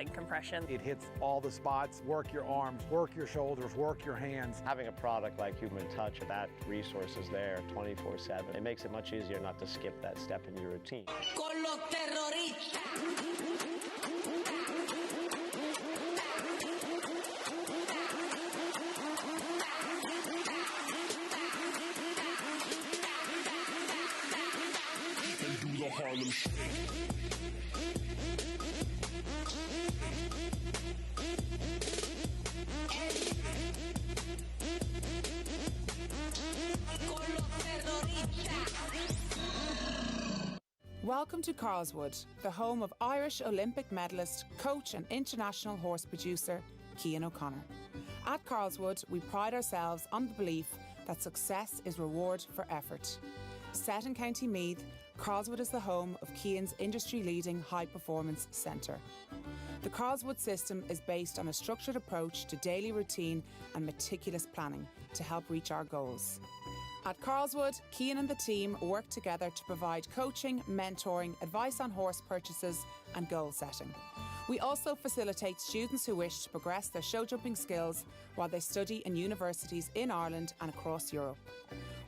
leg compression. It hits all the spots. Work your arms, work your shoulders, work your hands. Having a product like Human Touch, that resource is there 24/7. It makes it much easier not to skip that step in your routine. Con los terroristas. The Harlem Shake. Welcome to Carlswood, the home of Irish Olympic medalist, coach and international horse producer, Cian O'Connor. At Carlswood, we pride ourselves on the belief that success is reward for effort. Set in County Meath, Carlswood is the home of Cian's industry-leading high-performance centre. The Carlswood system is based on a structured approach to daily routine and meticulous planning to help reach our goals. At Carlswood, Cian and the team work together to provide coaching, mentoring, advice on horse purchases and goal setting. We also facilitate students who wish to progress their show jumping skills while they study in universities in Ireland and across Europe.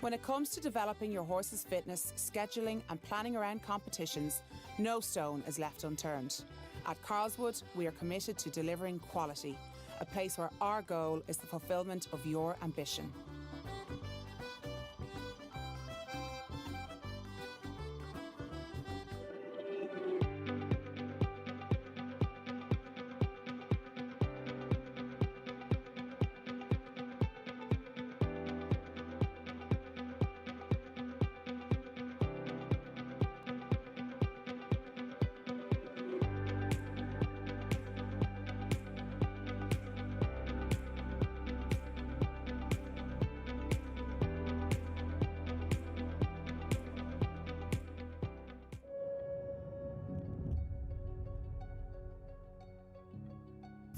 When it comes to developing your horse's fitness, scheduling and planning around competitions, no stone is left unturned. At Carlswood, we are committed to delivering quality, a place where our goal is the fulfilment of your ambition.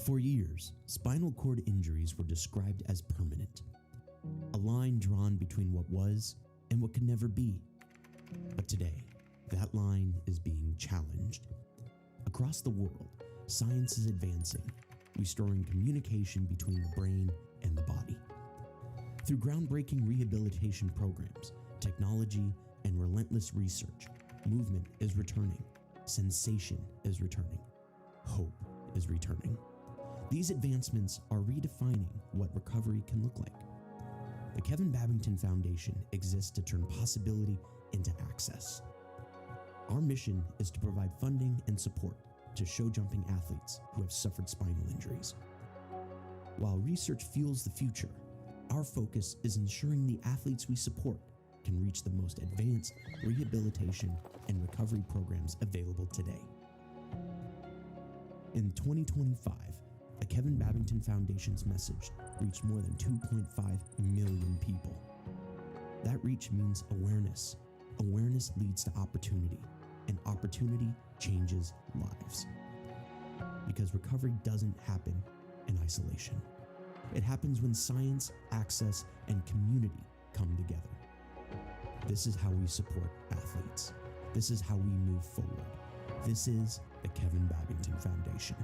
For years, spinal cord injuries were described as permanent, a line drawn between what was and what could never be. But today, that line is being challenged. Across the world, science is advancing, restoring communication between the brain and the body. Through groundbreaking rehabilitation programs, technology, and relentless research, movement is returning, sensation is returning, hope is returning. These advancements are redefining what recovery can look like. The Kevin Babington Foundation exists to turn possibility into access. Our mission is to provide funding and support to show jumping athletes who have suffered spinal injuries. While research fuels the future, our focus is ensuring the athletes we support can reach the most advanced rehabilitation and recovery programs available today. In 2025, the Kevin Babington Foundation's message reached more than 2.5 million people. That reach means awareness. Awareness leads to opportunity, and opportunity changes lives. Because recovery doesn't happen in isolation. It happens when science, access, and community come together. This is how we support athletes. This is how we move forward. This is the Kevin Babington Foundation.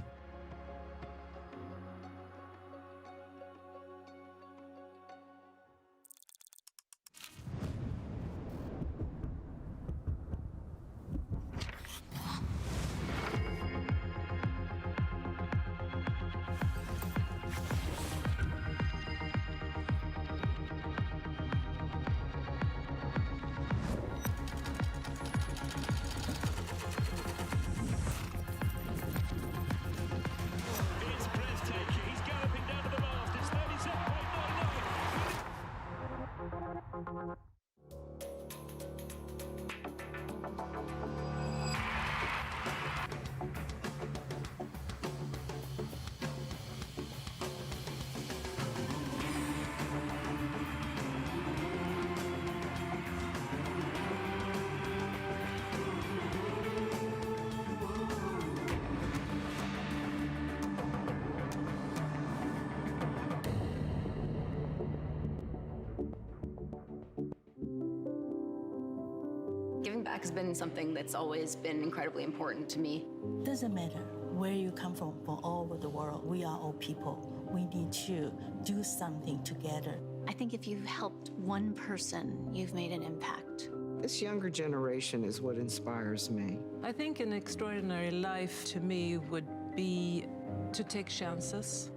Giving back has been something that's always been incredibly important to me. Doesn't matter where you come from all over the world. We are all people. We need to do something together. I think if you've helped one person, you've made an impact. This younger generation is what inspires me. I think an extraordinary life to me would be to take chances,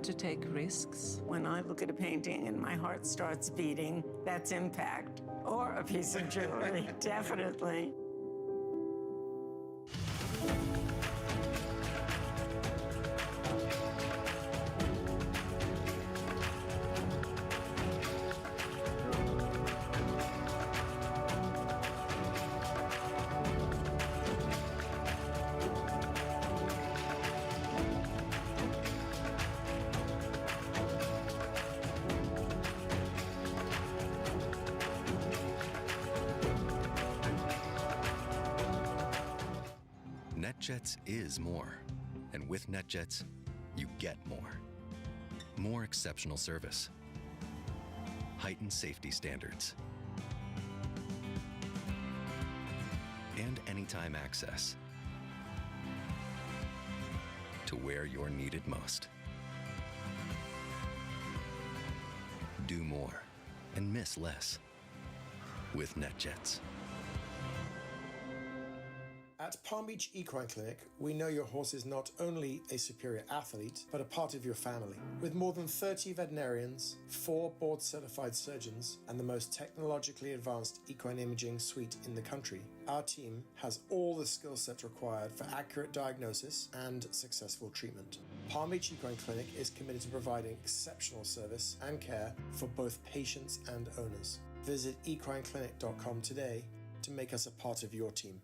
to take risks. When I look at a painting and my heart starts beating, that's impact. Or a piece of jewelry, definitely. NetJets is more. And with NetJets, you get more. More exceptional service. Heightened safety standards. And anytime access to where you're needed most. Do more and miss less with NetJets. At Palm Beach Equine Clinic, we know your horse is not only a superior athlete, but a part of your family. With more than 30 veterinarians, 4 board-certified surgeons, and the most technologically advanced equine imaging suite in the country, our team has all the skill sets required for accurate diagnosis and successful treatment. Palm Beach Equine Clinic is committed to providing exceptional service and care for both patients and owners. Visit equineclinic.com today to make us a part of your team.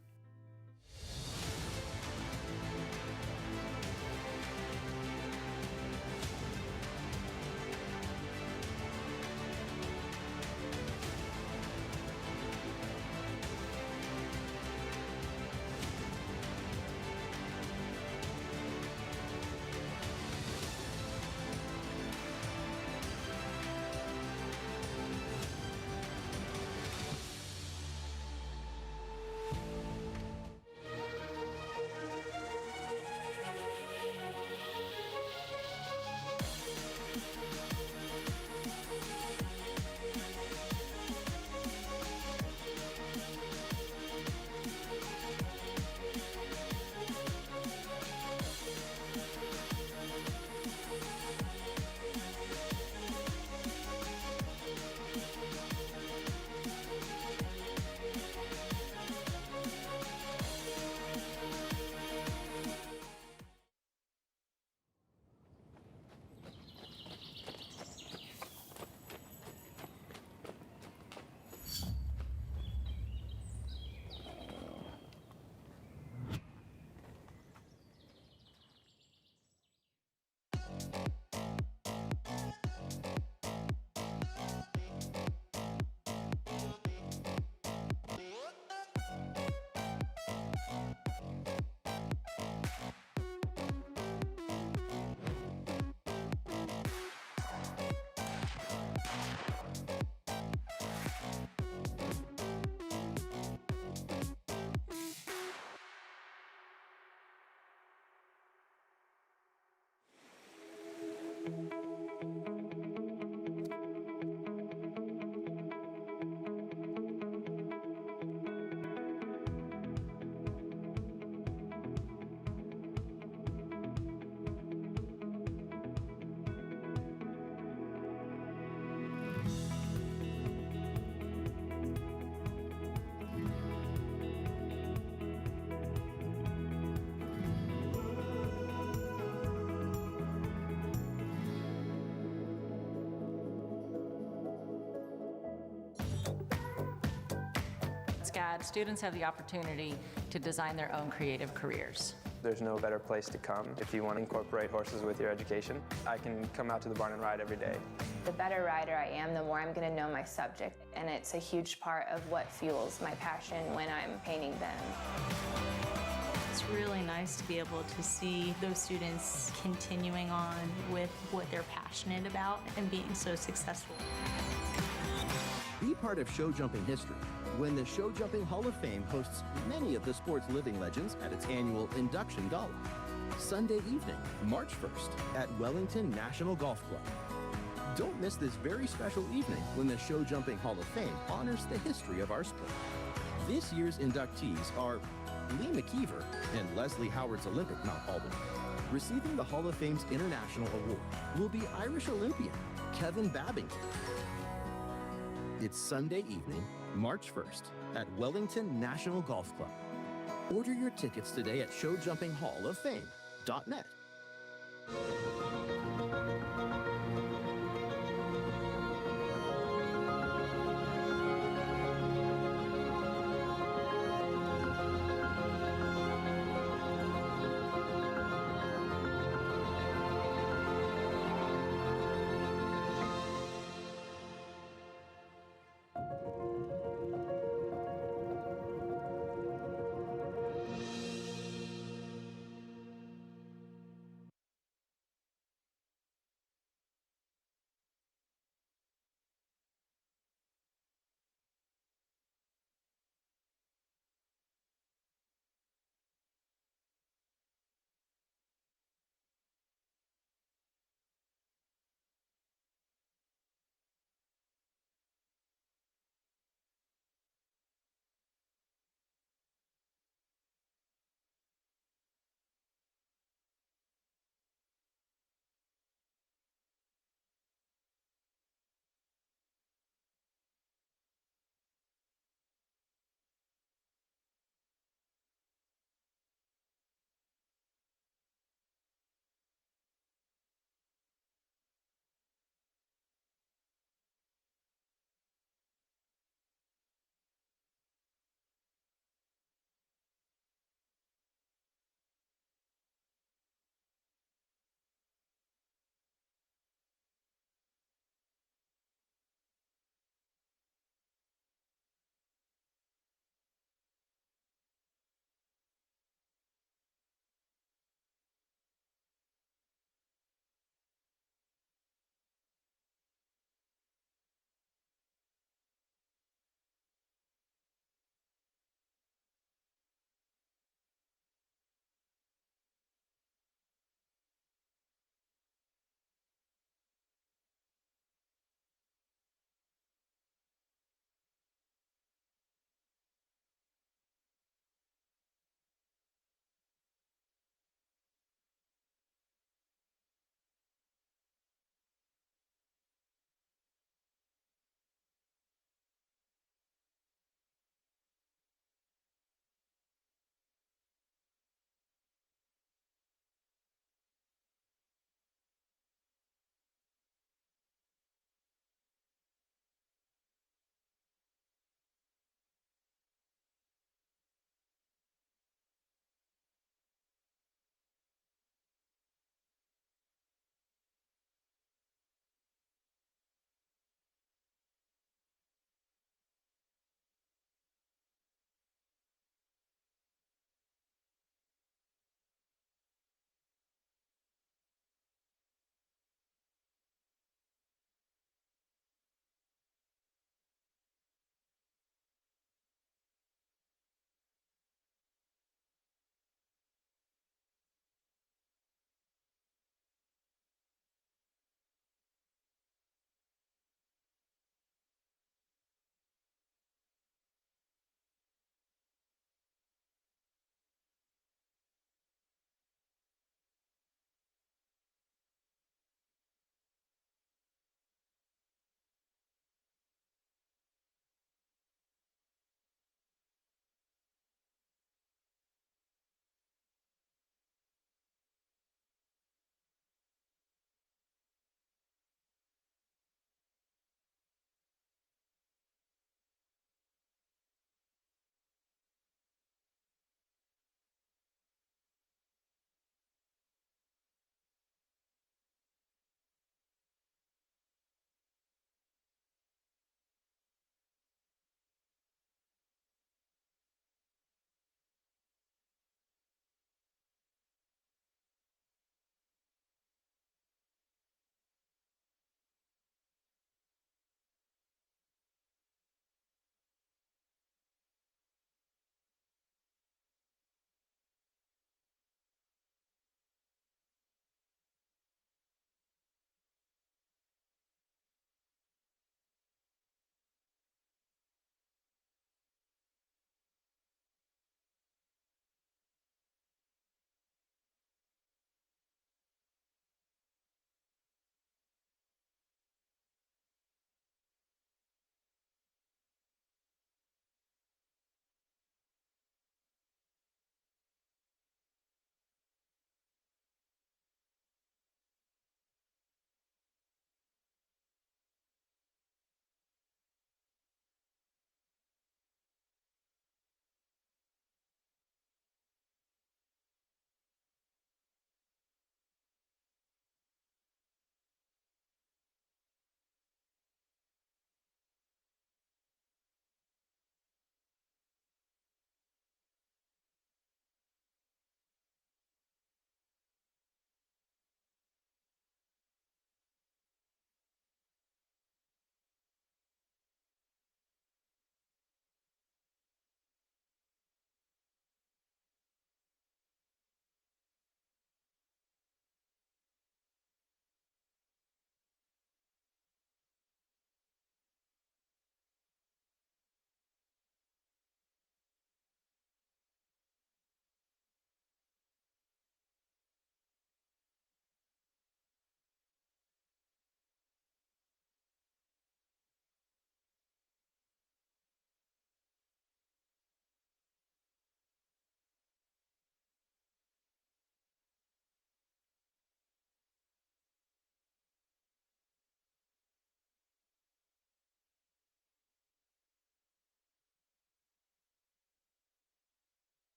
SCAD, students have the opportunity to design their own creative careers. There's no better place to come if you want to incorporate horses with your education. I can come out to the barn and ride every day. The better rider I am, the more I'm going to know my subject, and it's a huge part of what fuels my passion when I'm painting them. It's really nice to be able to see those students continuing on with what they're passionate about and being so successful. Be part of show jumping history when the Show Jumping Hall of Fame hosts many of the sport's living legends at its annual induction gala. Sunday evening, March 1st, at Wellington National Golf Club. Don't miss this very special evening when the Show Jumping Hall of Fame honors the history of our sport. This year's inductees are Lee McKeever and Leslie Howard's Olympic Mount Albany. Receiving the Hall of Fame's International Award will be Irish Olympian Kevin Babington. It's Sunday evening, March 1st, at Wellington National Golf Club. Order your tickets today at showjumpinghalloffame.net.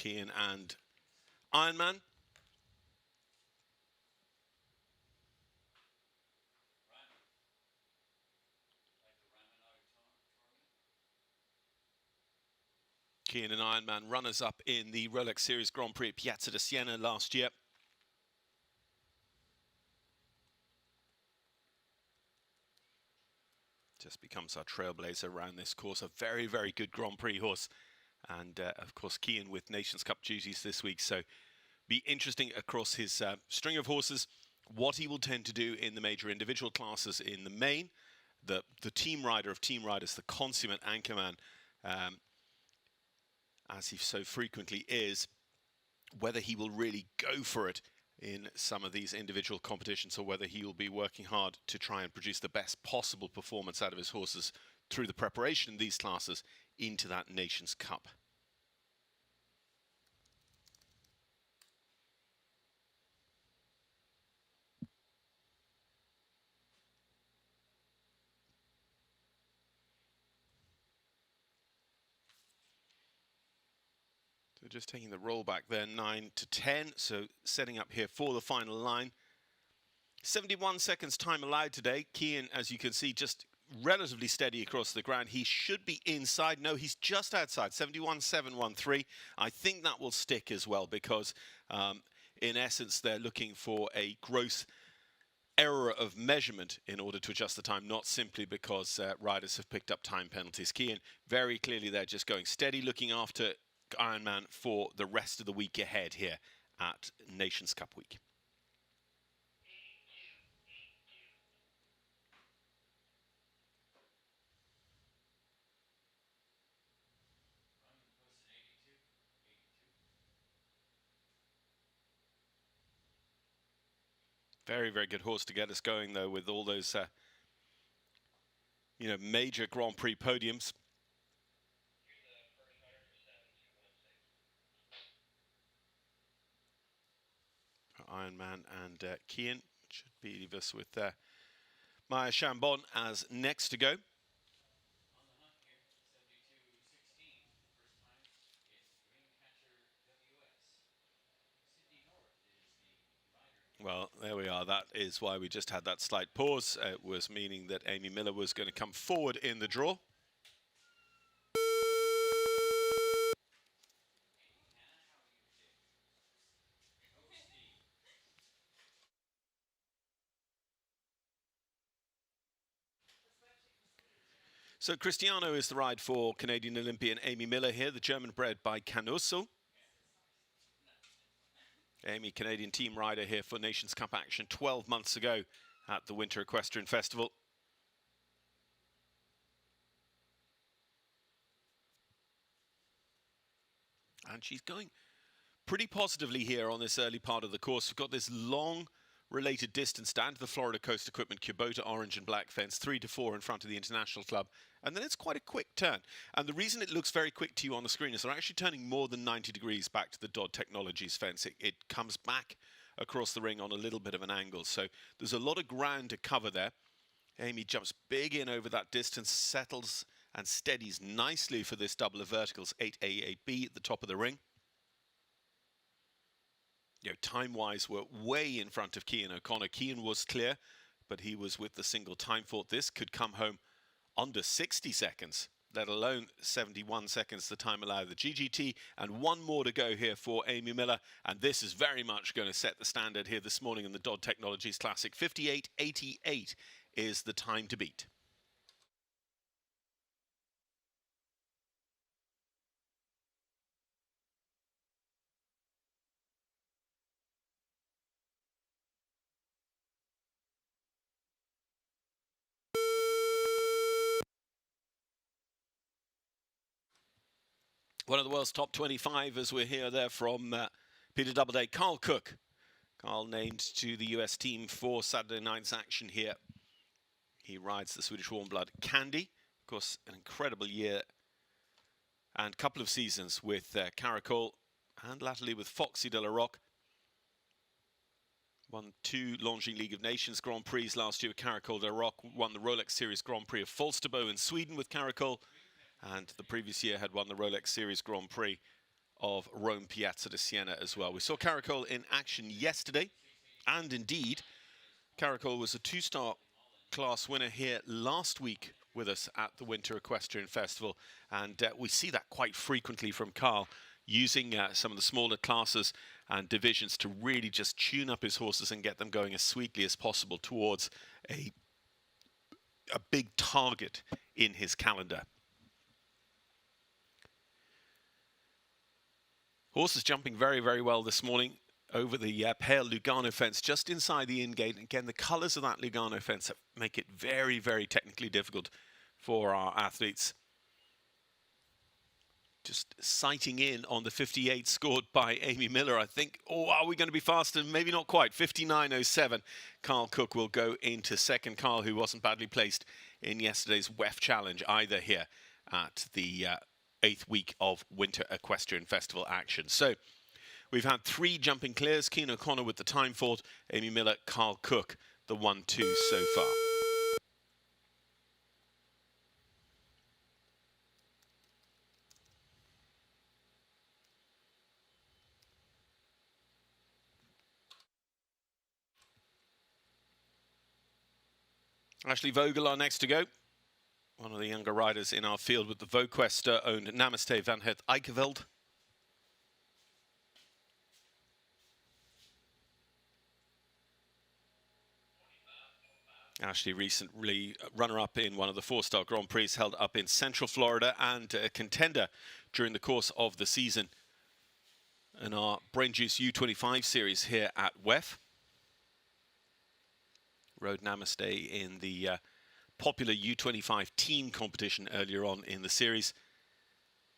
Kian and Ironman. Kian and Ironman, runners-up in the Rolex Series Grand Prix at Piazza di Siena last year. Just becomes our trailblazer around this course. A very, very good Grand Prix horse. And, of course, Kian with Nations Cup duties this week. So be interesting across his string of horses, what he will tend to do in the major individual classes in the main. The team rider of team riders, the consummate anchorman, as he so frequently is, whether he will really go for it in some of these individual competitions or whether he will be working hard to try and produce the best possible performance out of his horses through the preparation in these classes into that Nations Cup. So just taking the roll back there, 9 to 10. So setting up here for the final line. 71 seconds time allowed today. Kian, as you can see, just relatively steady across the ground. He should be inside. No, he's just outside. 71.713. I think that will stick as well because, in essence, they're looking for a gross error of measurement in order to adjust the time, not simply because riders have picked up time penalties. Kian, very clearly they're just going steady, looking after Ironman for the rest of the week ahead here at Nations Cup week. Very, very good horse to get us going, though, with all those, major Grand Prix podiums. Ironman and Kian should be leave us with Maya Chambon as next to go. Well, there we are. That is why we just had that slight pause. It was meaning that Amy Miller was going to come forward in the draw. So Cristiano is the ride for Canadian Olympian Amy Miller here, the German bred by Canuso. Amy, Canadian team rider here for Nations Cup action 12 months ago at the Winter Equestrian Festival. And she's going pretty positively here on this early part of the course. We've got this long related distance down to the Florida Coast Equipment Kubota orange and black fence, 3 to 4 in front of the International Club. And then it's quite a quick turn. And the reason it looks very quick to you on the screen is they're actually turning more than 90 degrees back to the Dodd Technologies fence. It comes back across the ring on a little bit of an angle. So there's a lot of ground to cover there. Amy jumps big in over that distance, settles and steadies nicely for this double of verticals, 8A, 8B at the top of the ring. Time-wise, we're way in front of Cian O'Connor. Cian was clear, but he was with the single time fault. This could come home under 60 seconds, let alone 71 seconds the time allowed. The GGT, and one more to go here for Amy Miller. And this is very much going to set the standard here this morning in the Dodd Technologies Classic. 58.88 is the time to beat. One of the world's top 25 as we're here there from Peter Doubleday. Carl Cook. Carl named to the US team for Saturday night's action here. He rides the Swedish warm blood Candy. Of course, an incredible year and couple of seasons with Caracol and latterly with Foxy de la Roque. Won 2 Longines League of Nations Grand Prix last year with Caracol de la Roque. Won the Rolex Series Grand Prix of Falsterbo in Sweden with Caracol. And the previous year had won the Rolex Series Grand Prix of Rome Piazza di Siena as well. We saw Caracol in action yesterday, and indeed, Caracol was a 2-star class winner here last week with us at the Winter Equestrian Festival, and we see that quite frequently from Carl, using some of the smaller classes and divisions to really just tune up his horses and get them going as sweetly as possible towards a big target in his calendar. Horses jumping very, very well this morning over the pale Lugano fence just inside the in-gate. Again, the colours of that Lugano fence make it very, very technically difficult for our athletes. Just sighting in on the 58 scored by Amy Miller, I think. Oh, are we going to be faster? Maybe not quite. 59.07. Carl Cook will go into second. Carl, who wasn't badly placed in yesterday's WEF Challenge either here at the 8th week of Winter Equestrian Festival action. So we've had 3 jumping clears. Cian O'Connor with the time fault. Amy Miller, Carl Cook, the 1-2 so far. Ashley Vogel are next to go. One of the younger riders in our field with the VoQuest-owned Namaste van het Eikeveld. Ashley recently runner-up in one of the 4-star Grand Prix held up in Central Florida and a contender during the course of the season in our Brain Juice U25 series here at WEF. Rode Namaste in the popular U25 team competition earlier on in the series.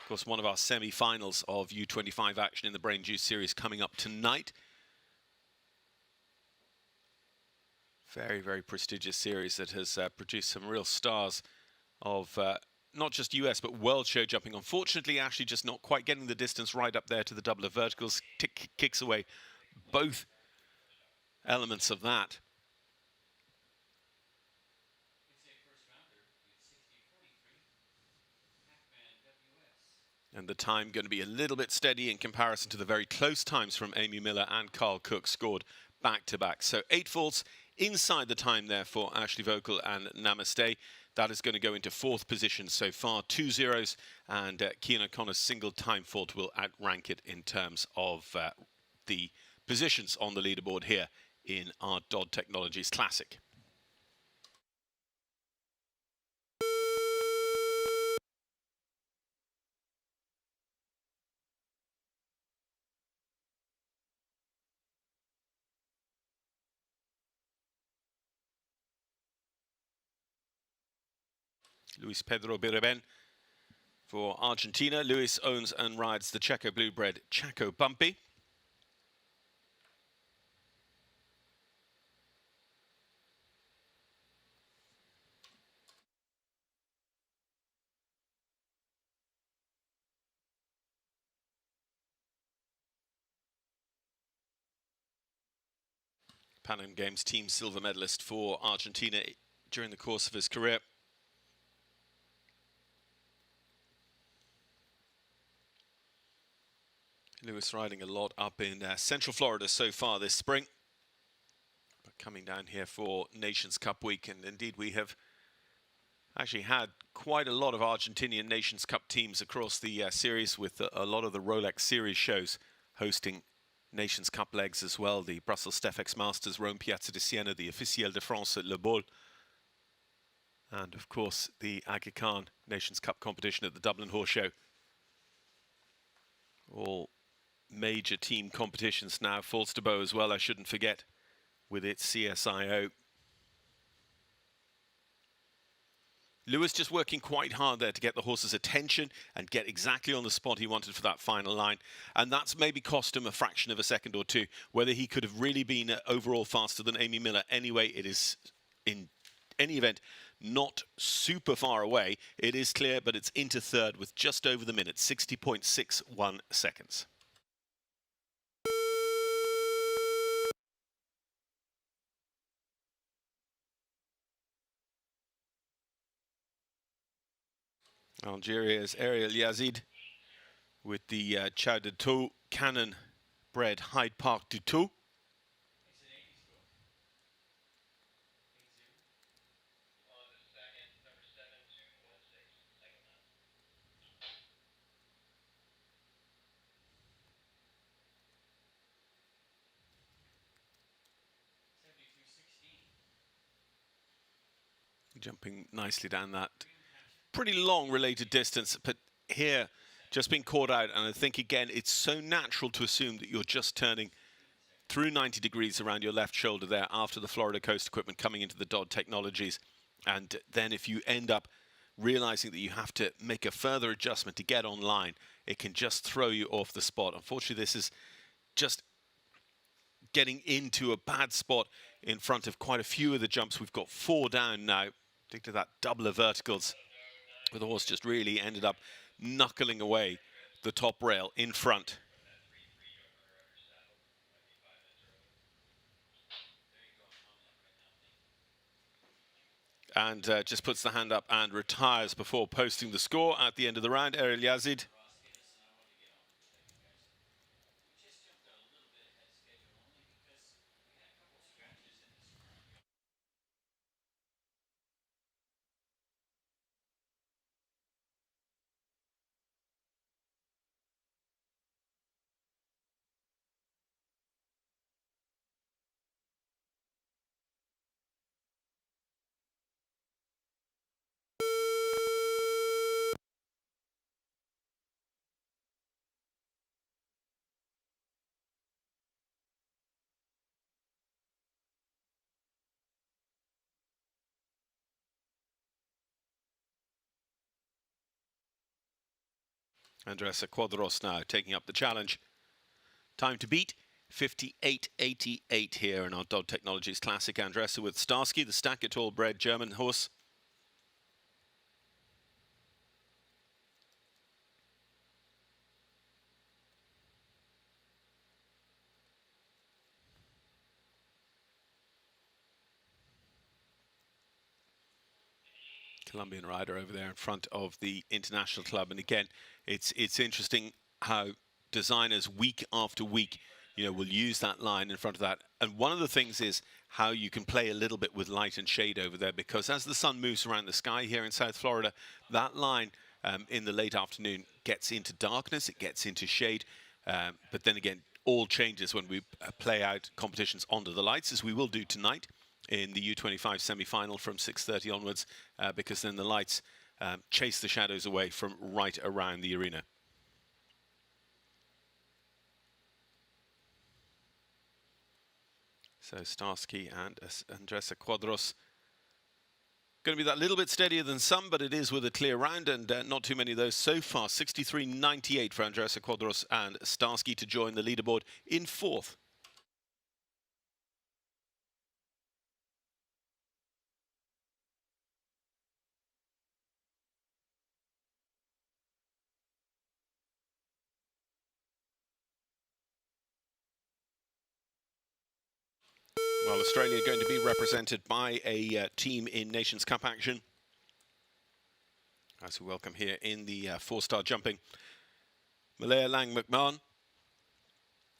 Of course, one of our semi-finals of U25 action in the Brain Juice series coming up tonight. Very, very prestigious series that has produced some real stars of not just US, but world show jumping. Unfortunately, Ashley just not quite getting the distance right up there to the double of verticals. Kicks away both elements of that. And the time going to be a little bit steady in comparison to the very close times from Amy Miller and Carl Cook scored back-to-back. So 8 faults inside the time there for Ashley Vogel and Namaste. That is going to go into 4th position so far. 2 zeros, and Cian O'Connor's single time fault will outrank it in terms of the positions on the leaderboard here in our Dodd Technologies Classic. Luis Pedro Bireben for Argentina. Luis owns and rides the Checo Bluebred Chaco Bumpy. Pan Am Games team silver medalist for Argentina during the course of his career. Lewis riding a lot up in Central Florida so far this spring, but coming down here for Nations Cup week, and indeed we have actually had quite a lot of Argentinian Nations Cup teams across the series, with a lot of the Rolex Series shows hosting Nations Cup legs as well. The Brussels Stefex Masters, Rome Piazza di Siena, the Officiel de France at Le Bowl, and of course the Aga Khan Nations Cup competition at the Dublin Horse Show. All major team competitions now. Falsterbo as well, I shouldn't forget, with its CSIO. Lewis just working quite hard there to get the horse's attention and get exactly on the spot he wanted for that final line. And that's maybe cost him a fraction of a second or two. Whether he could have really been overall faster than Amy Miller anyway, it is, in any event, not super far away. It is clear, but it's into 3rd with just over the minute, 60.61 seconds. Algeria's Ariel Yazid with the Chow de Tou Cannon bred Hyde Park du Tou. Jumping nicely down that pretty long related distance, but here just being caught out. And I think, again, it's so natural to assume that you're just turning through 90 degrees around your left shoulder there after the Florida Coast equipment coming into the Dodd Technologies. And then if you end up realizing that you have to make a further adjustment to get online, it can just throw you off the spot. Unfortunately, this is just getting into a bad spot in front of quite a few of the jumps. We've got 4 down now. Think to that double of verticals, where the horse just really ended up knuckling away the top rail in front. And just puts the hand up and retires before posting the score at the end of the round. Eril Yazid. Andressa Quadros now taking up the challenge. Time to beat, 58.88 here in our Dodd Technologies Classic. Andressa with Starsky, the Stackett all-bred German horse. Colombian rider over there in front of the International Club. And again, it's interesting how designers week after week, you know, will use that line in front of that. And one of the things is how you can play a little bit with light and shade over there, because as the sun moves around the sky here in South Florida, that line in the late afternoon gets into darkness, it gets into shade. But then again, all changes when we play out competitions under the lights, as we will do tonight in the U25 semi-final from 6:30 onwards, because then the lights chase the shadows away from right around the arena. So Starsky and Andressa Quadros going to be that little bit steadier than some, but it is with a clear round, and not too many of those so far. 63.98 for Andressa Quadros and Starsky to join the leaderboard in 4th. Well, Australia going to be represented by a team in Nations Cup action, as we welcome here in the 4-star jumping. Malaya Lang McMahon.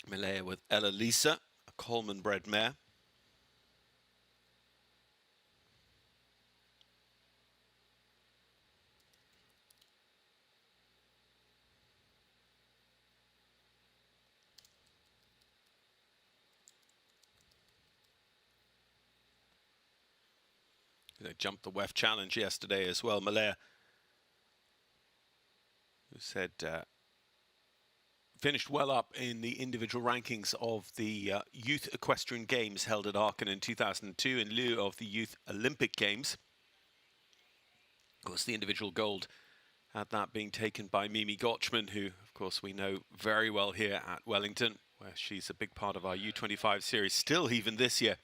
Malaya with Ella Lisa, a Coleman-bred mare. They jumped the WEF Challenge yesterday as well. Malaya, who said finished well up in the individual rankings of the Youth Equestrian Games held at Aachen in 2002 in lieu of the Youth Olympic Games. Of course, the individual gold at that being taken by Mimi Gotchman, who, of course, we know very well here at Wellington, where she's a big part of our U25 series, still even this year,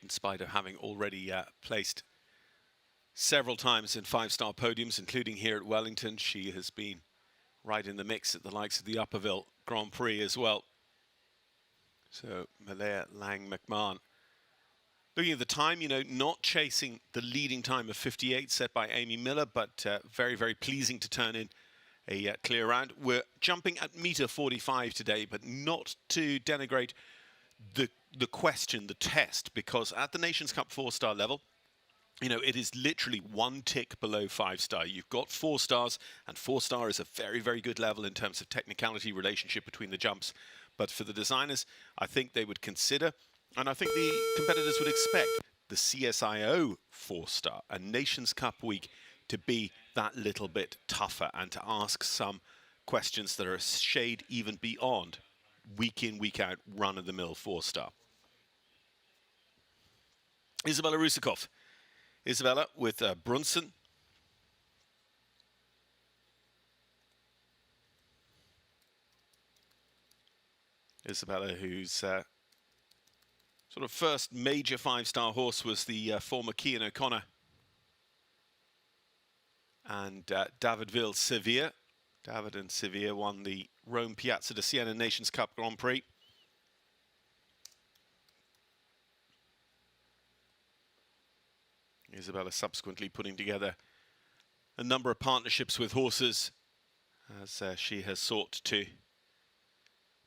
in spite of having already placed several times in 5-star podiums, including here at Wellington. She has been right in the mix at the likes of the Upperville Grand Prix as well. So Malaya Lang McMahon Looking at the time, you know, not chasing the leading time of 58 set by Amy Miller, but very, very pleasing to turn in a clear round. We're jumping at meter 45 today, but not to denigrate the question, the test, because at the Nations Cup 4-star level, you know, it is literally one tick below 5-star. You've got 4 stars, and 4-star is a very, very good level in terms of technicality relationship between the jumps. But for the designers, I think they would consider, and I think the competitors would expect, the CSIO 4-star, a Nations Cup week, to be that little bit tougher and to ask some questions that are a shade even beyond week in, week out, run-of-the-mill 4-star. Isabella Rusakov. Isabella with Brunson. Isabella, whose sort of first major 5-star horse was the former Cian O'Connor. And Davidville Sevilla. David and Sevilla won the Rome Piazza de Siena Nations Cup Grand Prix. Isabella subsequently putting together a number of partnerships with horses as she has sought to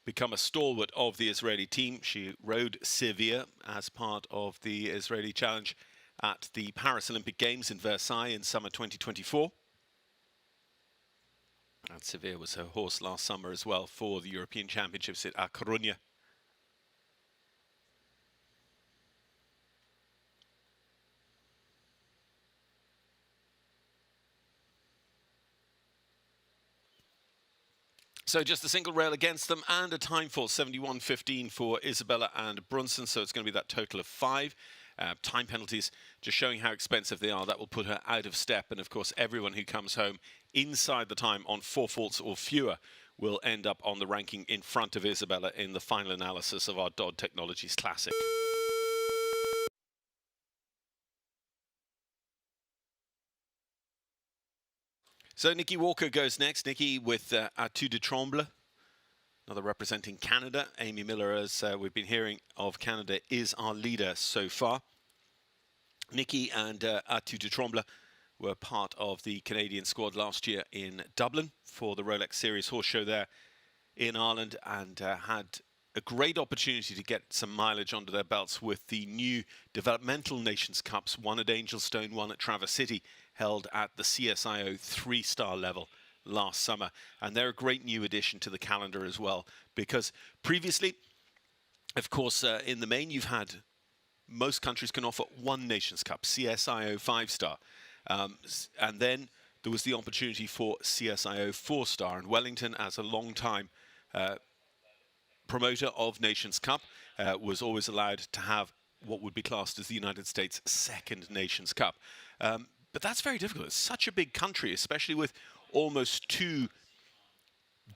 become a stalwart of the Israeli team. She rode Sevilla as part of the Israeli challenge at the Paris Olympic Games in Versailles in summer 2024. And Sevilla was her horse last summer as well for the European Championships at A Coruña. So just a single rail against them and a time for 71.15 for Isabella and Brunson. So it's going to be that total of 5. Time penalties, just showing how expensive they are. That will put her out of step. And of course, everyone who comes home inside the time on 4 faults or fewer will end up on the ranking in front of Isabella in the final analysis of our Dodd Technologies Classic. So Nikki Walker goes next. Nikki with Atu de Tremble, another representing Canada. Amy Miller, as we've been hearing of Canada, is our leader so far. Nikki and Atu de Tremble were part of the Canadian squad last year in Dublin for the Rolex Series Horse Show there in Ireland, and had a great opportunity to get some mileage under their belts with the new developmental Nations Cups, one at Angelstone, one at Traverse City, held at the CSIO 3-star level last summer. And they're a great new addition to the calendar as well, because previously, of course, in the main, you've had most countries can offer one Nations Cup, CSIO 5-star. And then there was the opportunity for CSIO 4-star. And Wellington, as a long-time promoter of Nations Cup, was always allowed to have what would be classed as the United States' second Nations Cup. But that's very difficult. It's such a big country, especially with almost 2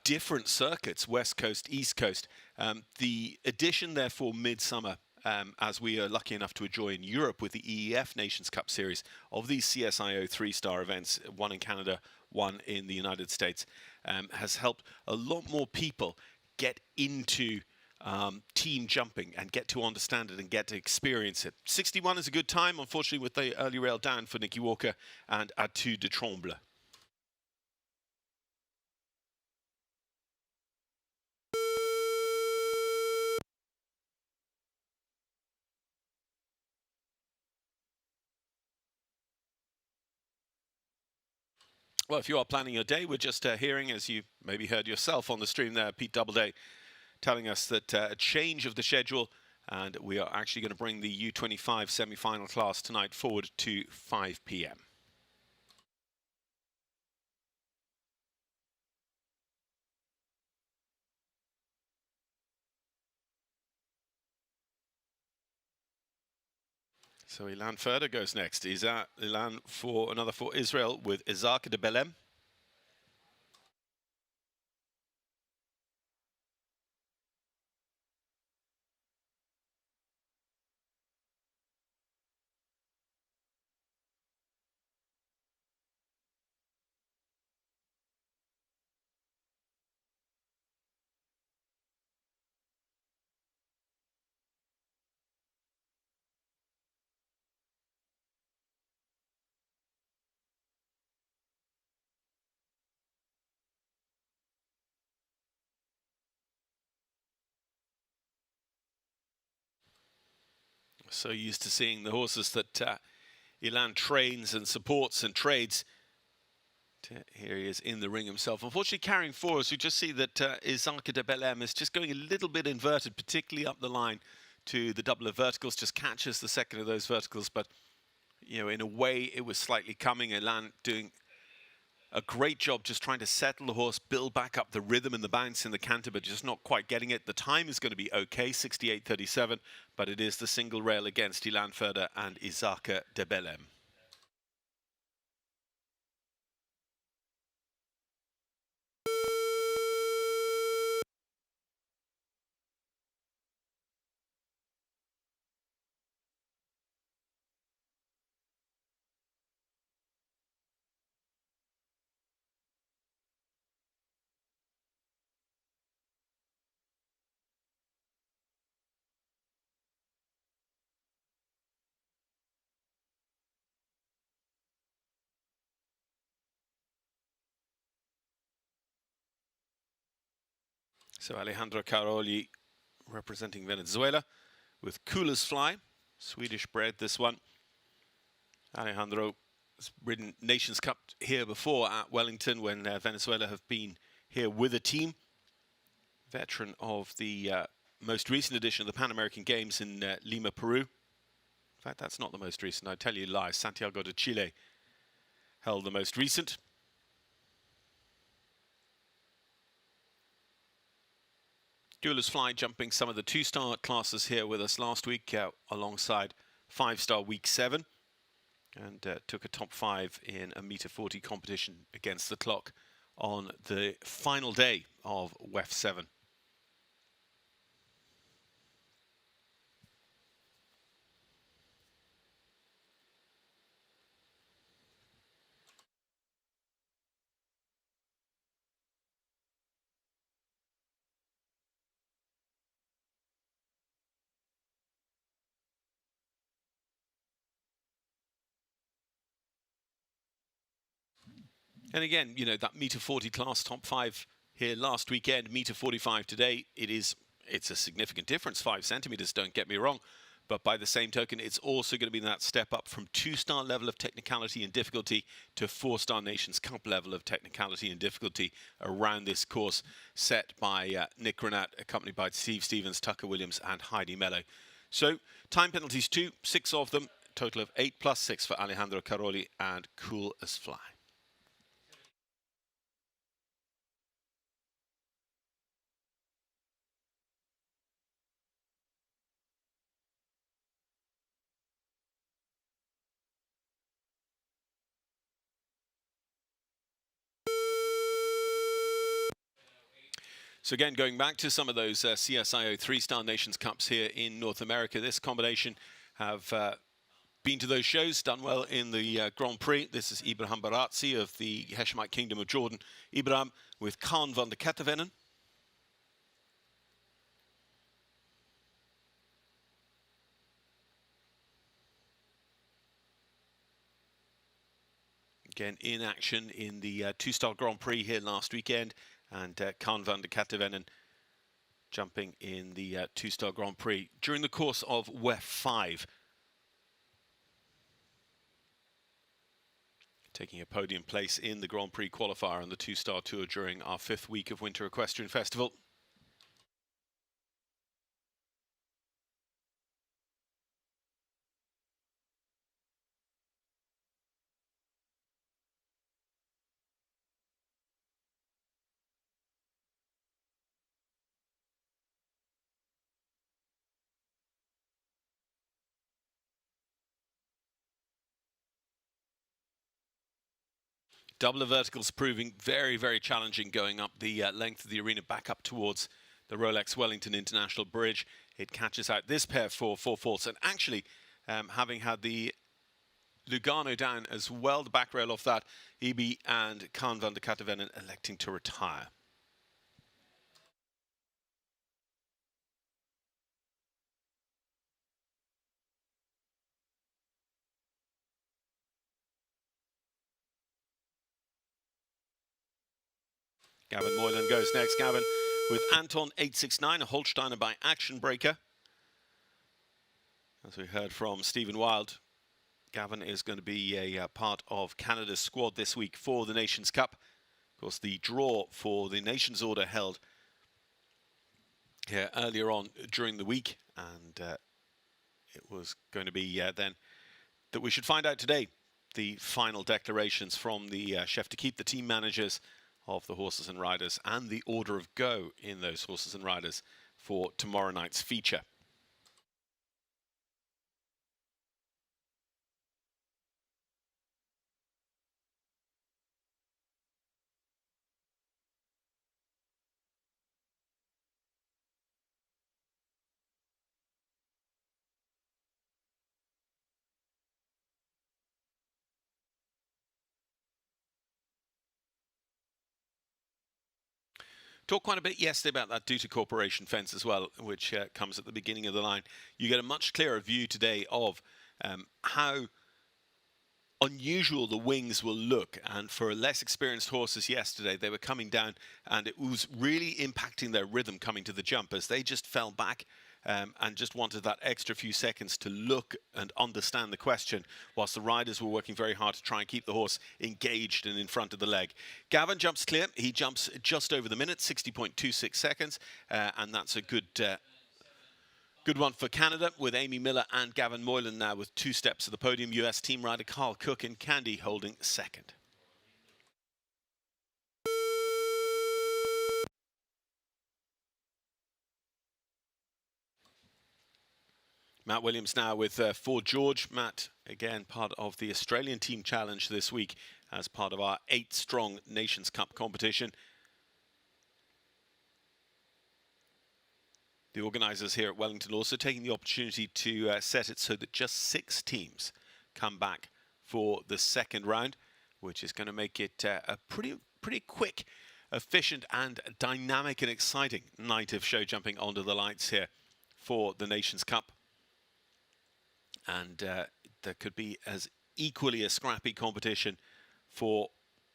different circuits, West Coast, East Coast. The addition, therefore, midsummer, as we are lucky enough to enjoy in Europe with the EEF Nations Cup Series of these CSIO 3-star events, one in Canada, one in the United States, has helped a lot more people get into team jumping and get to understand it and get to experience it. 61 is a good time, unfortunately, with the early rail down for Nikki Walker and Atu de Tremble. Well, if you are planning your day, we're just hearing, as you maybe heard yourself on the stream there, Pete Doubleday telling us that a change of the schedule, and we are actually going to bring the U25 semi-final class tonight forward to 5 p.m. So Ilan Ferder goes next. Ilan for another for Israel with Isaac de Belem. So used to seeing the horses that Ilan trains and supports and trades. Here he is in the ring himself. Unfortunately, carrying four, as we just see that Izaka de Belém is just going a little bit inverted, particularly up the line to the double of verticals. Just catches the second of those verticals, but you know, in a way, it was slightly coming. Ilan doing a great job just trying to settle the horse, build back up the rhythm and the bounce in the canter, but just not quite getting it. The time is going to be okay, 68.37, but it is the single rail against Ilan Ferder and Izaka de Belém. So Alejandro Caroli representing Venezuela with Coolest Fly, Swedish bred this one. Alejandro has ridden Nations Cup here before at Wellington when Venezuela have been here with a team. Veteran of the most recent edition of the Pan American Games in Lima, Peru. In fact, that's not the most recent. I tell you lies. Santiago de Chile held the most recent. Duelist Fly jumping some of the two-star classes here with us last week alongside five-star week 7 and took a top 5 in a meter 40 competition against the clock on the final day of WEF 7. And again, you know, that meter 40 class top 5 here last weekend, meter 45 today, it's a significant difference, 5 centimeters, don't get me wrong. But by the same token, it's also going to be that step up from 2-star level of technicality and difficulty to 4-star Nations Cup level of technicality and difficulty around this course set by Nick Renat, accompanied by Steve Stevens, Tucker Williams and Heidi Mello. So time penalties 2, 6 of them, total of 8 plus 6 for Alejandro Caroli and Cool as Fly. So again, going back to some of those CSIO 3-star Nations Cups here in North America, this combination have been to those shows, done well in the Grand Prix. This is Ibrahim Barazzi of the Hashemite Kingdom of Jordan. Ibrahim with Khan van der Kattenwennen. Again, in action in the 2-star Grand Prix here last weekend. And Khan van der Kattenwennen jumping in the 2-star Grand Prix during the course of WEF 5. Taking a podium place in the Grand Prix qualifier on the 2-star tour during our 5th week of Winter Equestrian Festival. Double of verticals proving very, very challenging going up the length of the arena back up towards the Rolex Wellington International Bridge. It catches out this pair for 4 faults. And actually, having had the Lugano down as well, the back rail off that, Ibi and Khan van der Kattenwennen electing to retire. Gavin Moylan goes next. Gavin with Anton 869, a Holsteiner by Action Breaker. As we heard from Stephen Wild, Gavin is going to be a part of Canada's squad this week for the Nations Cup. Of course, the draw for the Nations Order held here earlier on during the week, and it was going to be then that we should find out today the final declarations from the chef to keep, the team managers of the horses and riders, and the order of go in those horses and riders for tomorrow night's feature. Talked quite a bit yesterday about that Duty Corporation fence as well, which comes at the beginning of the line. You get a much clearer view today of how unusual the wings will look, and for less experienced horses yesterday, they were coming down and it was really impacting their rhythm coming to the jump as they just fell back and just wanted that extra few seconds to look and understand the question, whilst the riders were working very hard to try and keep the horse engaged and in front of the leg. Gavin jumps clear. He jumps just over the minute, 60.26 seconds, and that's a good one for Canada, with Amy Miller and Gavin Moylan now with 2 steps to the podium. US team rider Carl Cook and Candy holding second. Matt Williams now with Ford George. Matt, again, part of the Australian Team Challenge this week as part of our 8-strong Nations Cup competition. The organisers here at Wellington also taking the opportunity to set it so that just 6 teams come back for the second round, which is going to make it a pretty quick, efficient and dynamic and exciting night of show jumping onto the lights here for the Nations Cup. And there could be as equally a scrappy competition for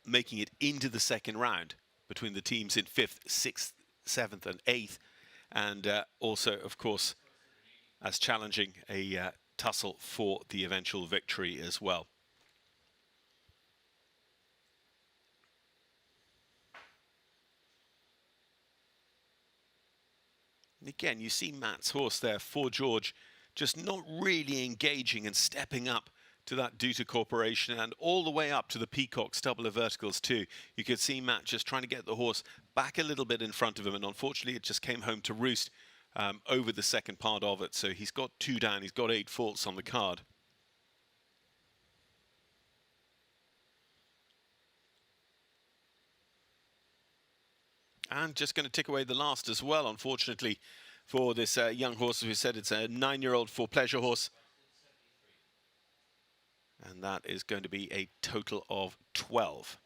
making it into the second round between the teams in 5th, 6th, 7th and 8th. And also, of course, as challenging a tussle for the eventual victory as well. And again, you see Matt's horse there, Ford George, just not really engaging and stepping up to that Duty Corporation and all the way up to the Peacocks double of verticals too. You could see Matt just trying to get the horse back a little bit in front of him, and unfortunately it just came home to roost over the second part of it. So he's got 2 down, he's got 8 faults on the card. And just going to tick away the last as well, unfortunately, for this young horse, who said it's a 9-year-old for pleasure horse. And that is going to be a total of 12.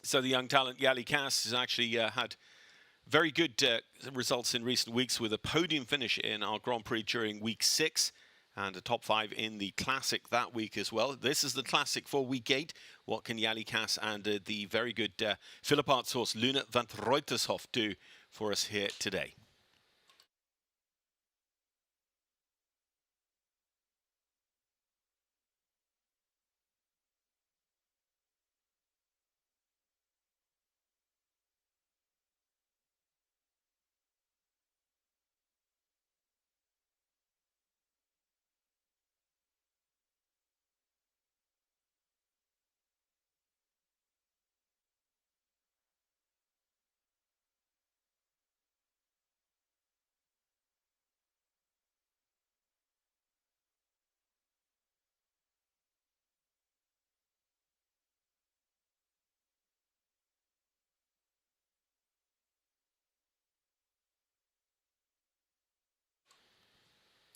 So the young talent Yali Cass has actually had very good results in recent weeks, with a podium finish in our Grand Prix during week 6 and a top 5 in the Classic that week as well. This is the Classic for week 8. What can Yali Cass and the very good Philip Arts horse Luna van Reutershof do for us here today?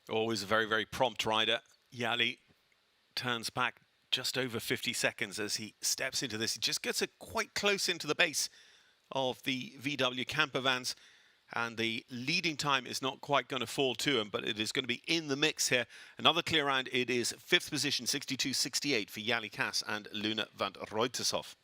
Always a very, very prompt rider. Yali turns back just over 50 seconds as he steps into this. He just gets it quite close into the base of the VW camper vans, and the leading time is not quite going to fall to him, but it is going to be in the mix here. Another clear round. It is 5th position, 62.68 for Jali Kass and Luna van Reutershoff.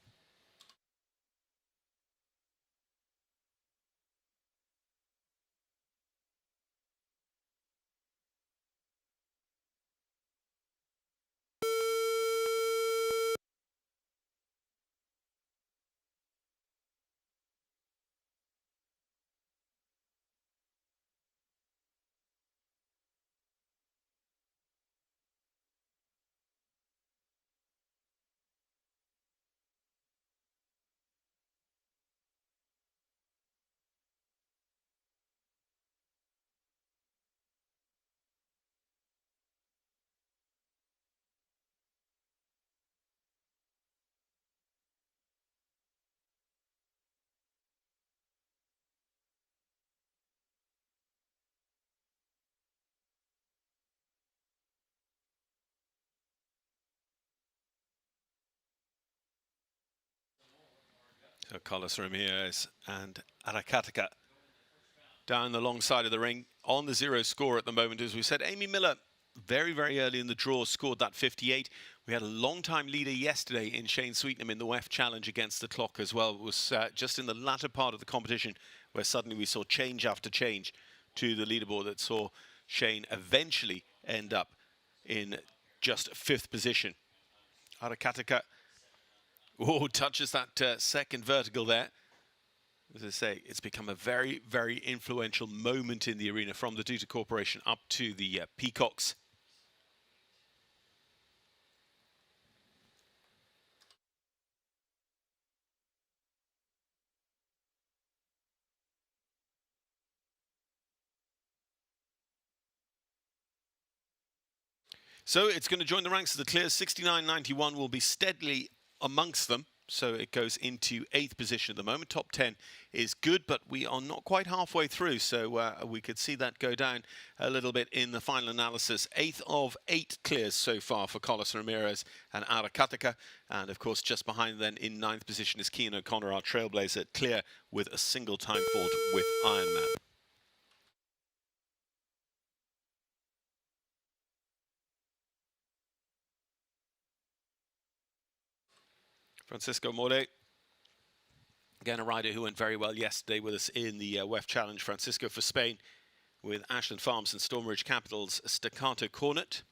So Carlos Ramirez and Arakatika down the long side of the ring on the 0 score at the moment. As we said, Amy Miller very, very early in the draw scored that 58. We had a long-time leader yesterday in Shane Sweetnam in the WEF Challenge against the clock as well. It was just in the latter part of the competition where suddenly we saw change after change to the leaderboard that saw Shane eventually end up in just 5th position. Arakatika touches that second vertical there. As I say, it's become a very, very influential moment in the arena, from the Duta Corporation up to the Peacocks. So it's going to join the ranks of the clears. 69.91 will be steadily amongst them. So it goes into 8th position at the moment. Top 10 is good, but we are not quite halfway through. So we could see that go down a little bit in the final analysis. 8th of 8 clears so far for Carlos Ramirez and Arakatika. And of course, just behind then in 9th position is Cian O'Connor, our trailblazer, clear with a single time fault with Ironman. Francisco More, again a rider who went very well yesterday with us in the WEF Challenge. Francisco for Spain with Ashland Farms and Stormridge Capital's Staccato Cornet.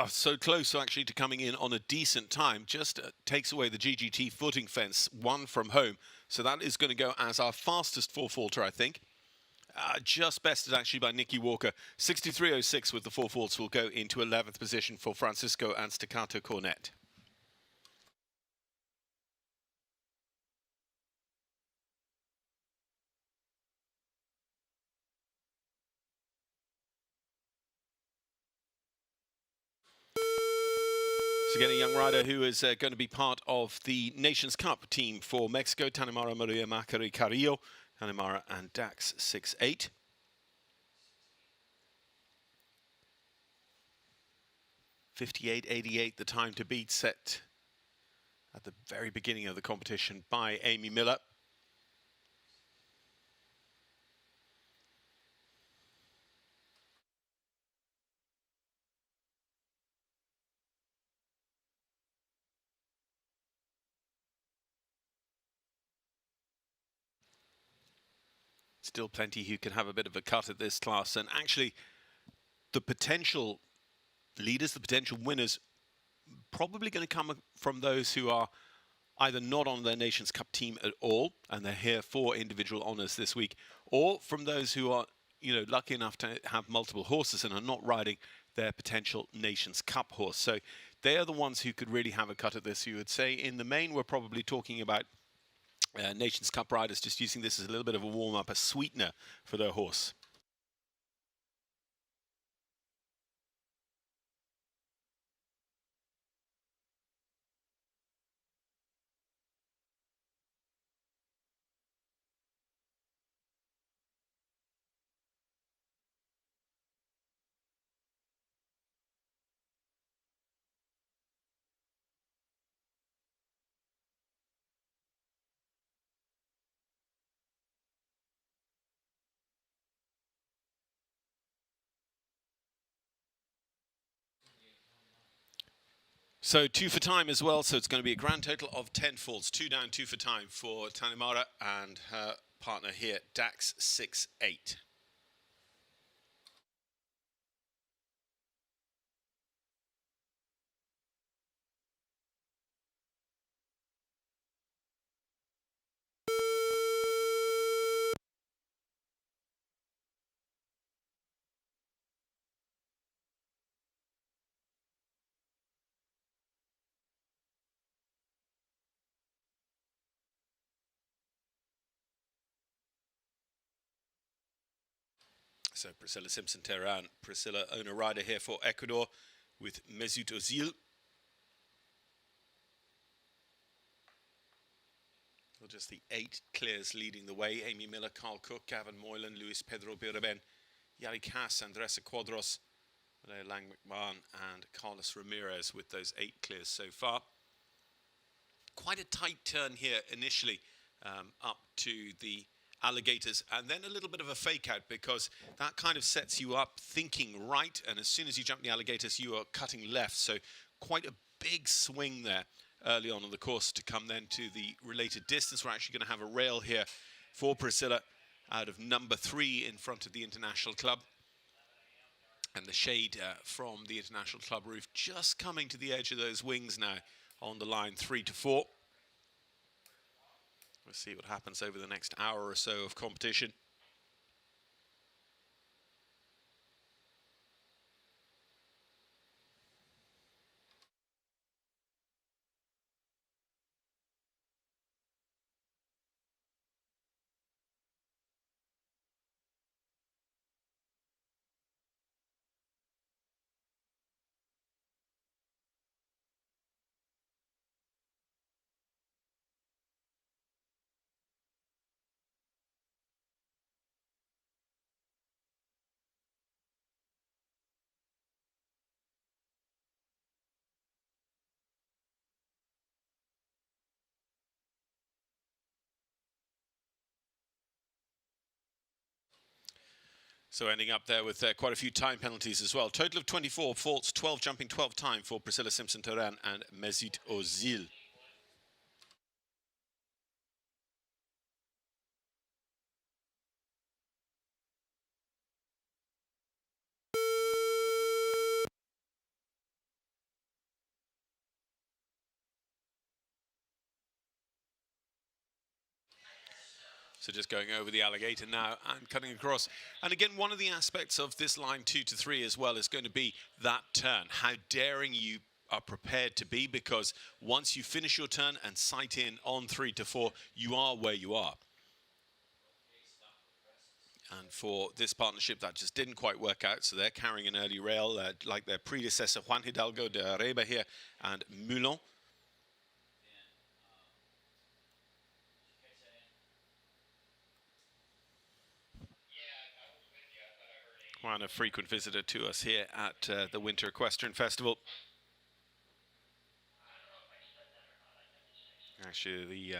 So close actually to coming in on a decent time. Just takes away the GGT footing fence, one from home. So that is going to go as our fastest 4-faulter, I think. Just bested actually by Nicky Walker. 63.06 with the 4 faults will go into 11th position for Francisco and Staccato Cornet. So again, a young rider who is going to be part of the Nations Cup team for Mexico, Tanimara Maria Macari Carrillo, Tanimara and Dax 6'8". .58.88 the time to beat, set at the very beginning of the competition by Amy Miller. Still plenty who can have a bit of a cut at this class. And actually, the potential leaders, the potential winners, probably going to come from those who are either not on their Nations Cup team at all, and they're here for individual honours this week, or from those who are, you know, lucky enough to have multiple horses and are not riding their potential Nations Cup horse. So they are the ones who could really have a cut at this. You would say in the main, we're probably talking about Nations Cup riders just using this as a little bit of a warm-up, a sweetener for their horse. So 2 for time as well, so it's going to be a grand total of 10 falls. 2 down, 2 for time for Tanimara and her partner here, Dax 6-8. So Priscilla Simpson-Tehran, Priscilla owner rider here for Ecuador with Mesut Ozil. Well, just the 8 clears leading the way. Amy Miller, Carl Cook, Gavin Moylan, Luis Pedro Bireben, Yari Cass, Andressa Quadros, Lang McMahon and Carlos Ramirez with those 8 clears so far. Quite a tight turn here initially up to the Alligators, and then a little bit of a fake out, because that kind of sets you up thinking right, and as soon as you jump the Alligators you are cutting left, so quite a big swing there early on in the course to come then to the related distance. We're actually going to have a rail here for Priscilla out of number 3 in front of the International Club, and the shade from the International Club roof just coming to the edge of those wings now on the line 3 to 4. We'll see what happens over the next hour or so of competition. So ending up there with quite a few time penalties as well. Total of 24 faults, 12 jumping, 12 time for Priscilla Simpson-Tehran and Mesut Ozil. So just going over the Alligator now and cutting across. And again, one of the aspects of this line 2 to 3 as well is going to be that turn. How daring you are prepared to be, because once you finish your turn and sight in on 3 to 4, you are where you are. And for this partnership, that just didn't quite work out, so they're carrying an early rail like their predecessor, Juan Hidalgo de Areba here and Moulin. Juan, a frequent visitor to us here at the Winter Equestrian Festival. Actually, the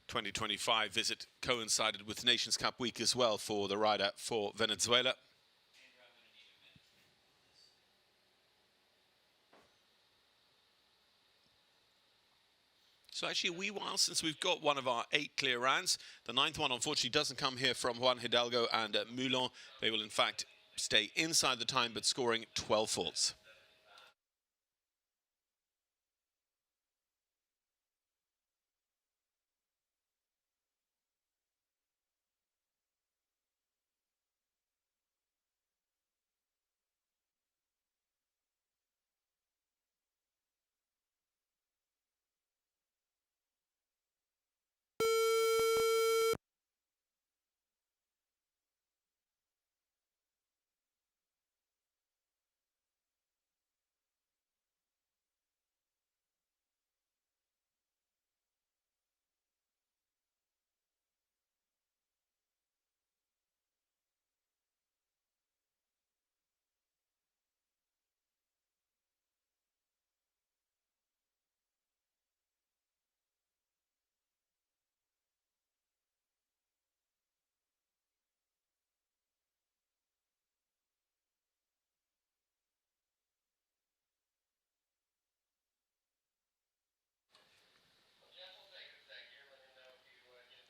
2025 visit coincided with Nations Cup week as well for the rider for Venezuela. So actually a wee while since we've got one of our 8 clear rounds. The 9th one unfortunately doesn't come here from Juan Hidalgo and Moulin. They will in fact stay inside the time but scoring 12 faults.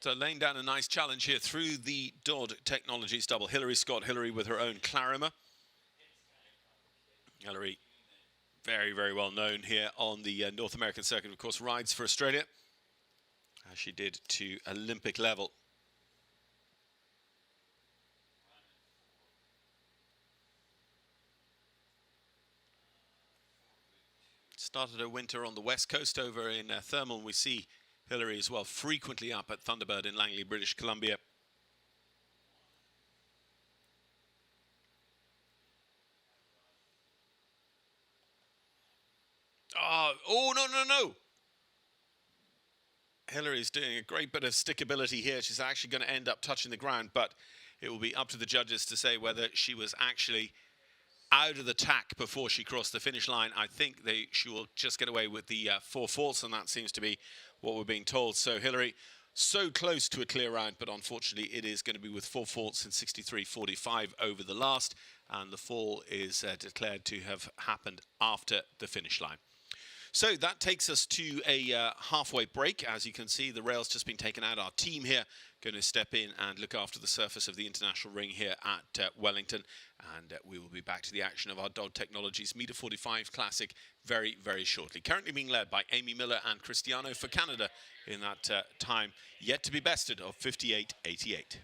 So laying down a nice challenge here through the Dodd Technologies double. Hilary Scott, Hilary with her own Clarima. Hilary, very, very well known here on the North American circuit. Of course, rides for Australia, as she did to Olympic level. Started her winter on the west coast over in Thermal. We see Hilary as well frequently up at Thunderbird in Langley, British Columbia. Oh, no, no, no. Hilary's doing a great bit of stickability here. She's actually going to end up touching the ground, but it will be up to the judges to say whether she was actually out of the tack before she crossed the finish line. I think she will just get away with the 4 faults, and that seems to be what we're being told. So Hilary, so close to a clear round, but unfortunately it is going to be with 4 faults in 63.45 over the last, and the fall is declared to have happened after the finish line. So that takes us to a halfway break. As you can see, the rail's just been taken out. Our team here going to step in and look after the surface of the international ring here at Wellington. And we will be back to the action of our Dodd Technologies Meter 45 Classic very, very shortly. Currently being led by Amy Miller and Cristiano for Canada in that time yet to be bested of 58.88.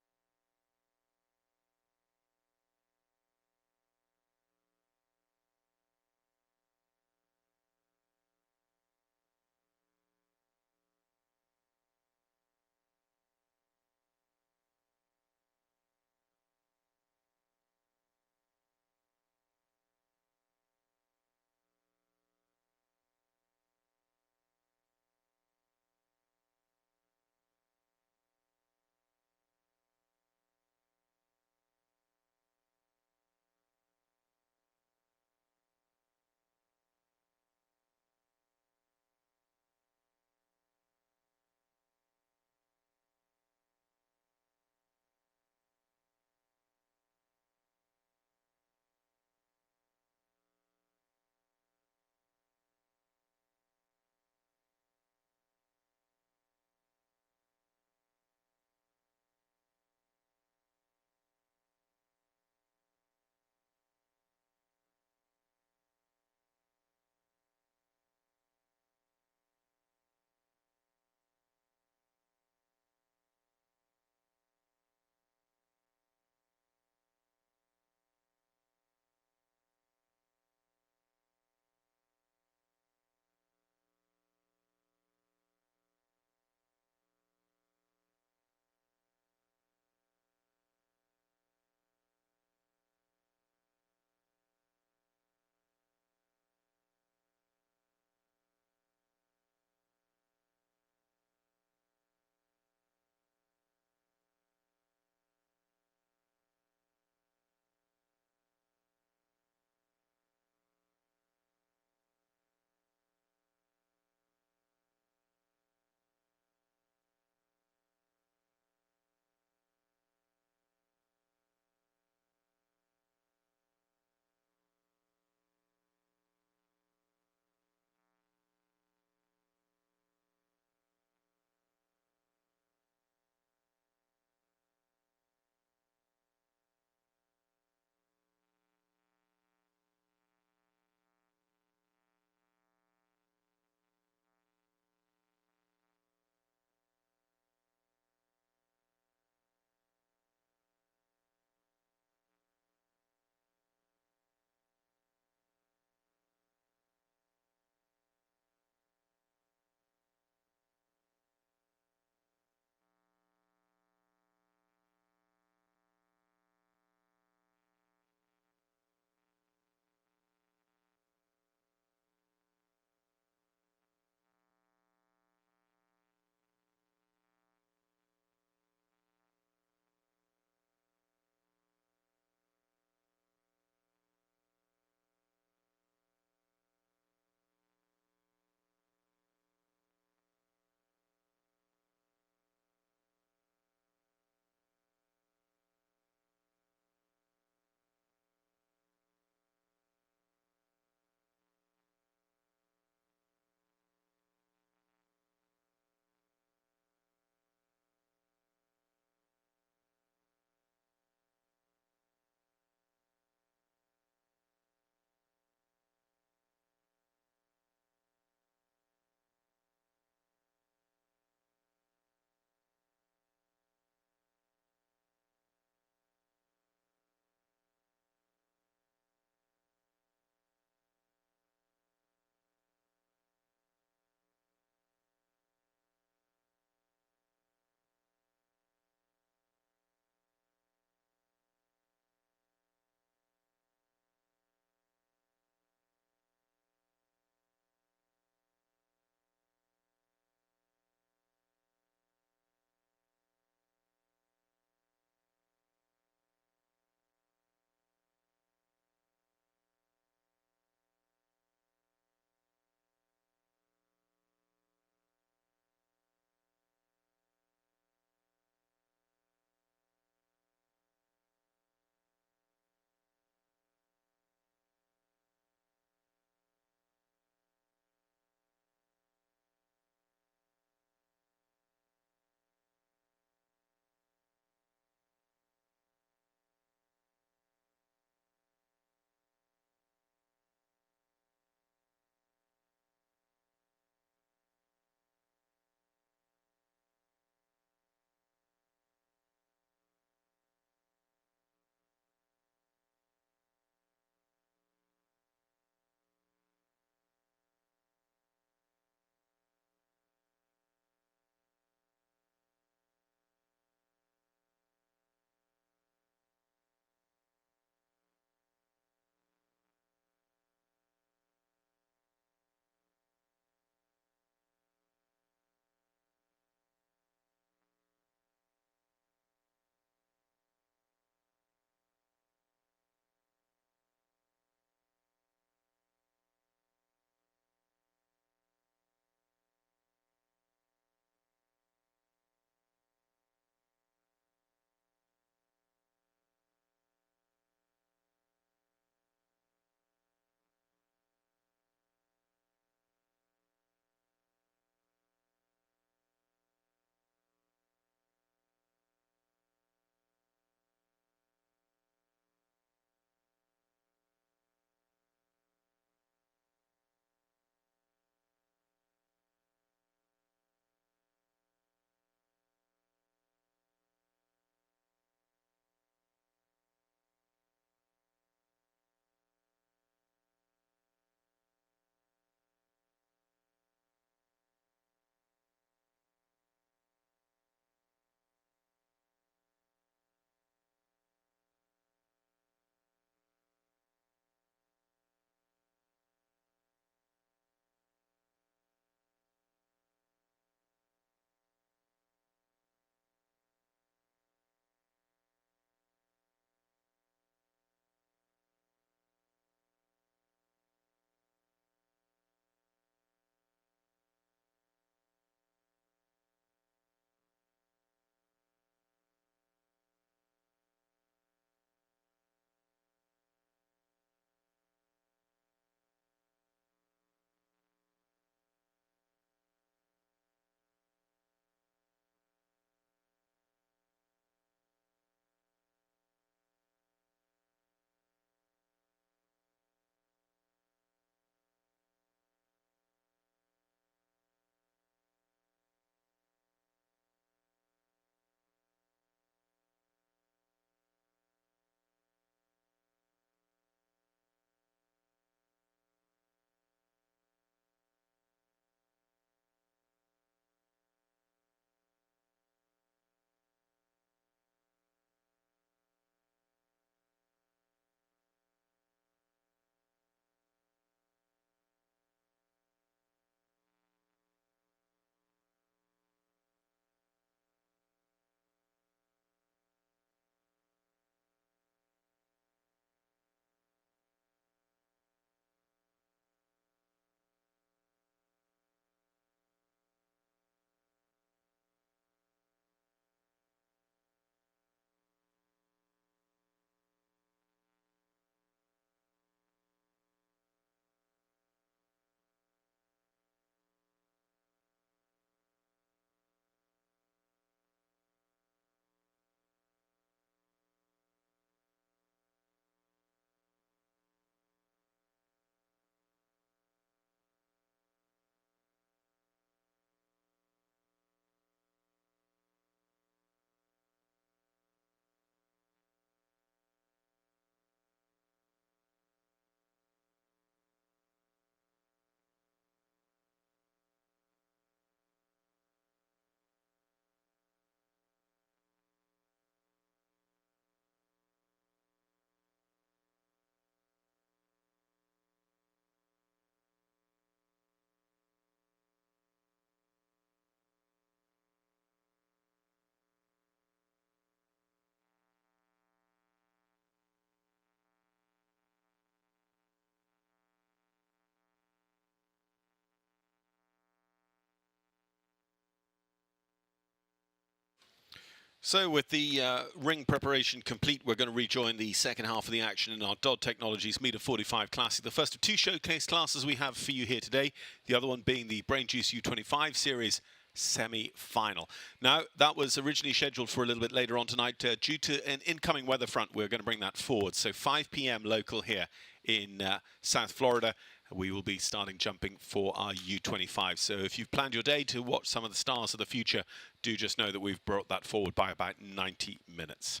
So with the ring preparation complete, we're going to rejoin the second half of the action in our Dodd Technologies Meter 45 Classic. The first of two showcase classes we have for you here today, the other one being the Brain Juice U25 Series semi-final. Now, that was originally scheduled for a little bit later on tonight. Due to an incoming weather front, we're going to bring that forward. So 5 p.m. local here in South Florida. We will be starting jumping for our U25. So if you've planned your day to watch some of the stars of the future, do just know that we've brought that forward by about 90 minutes.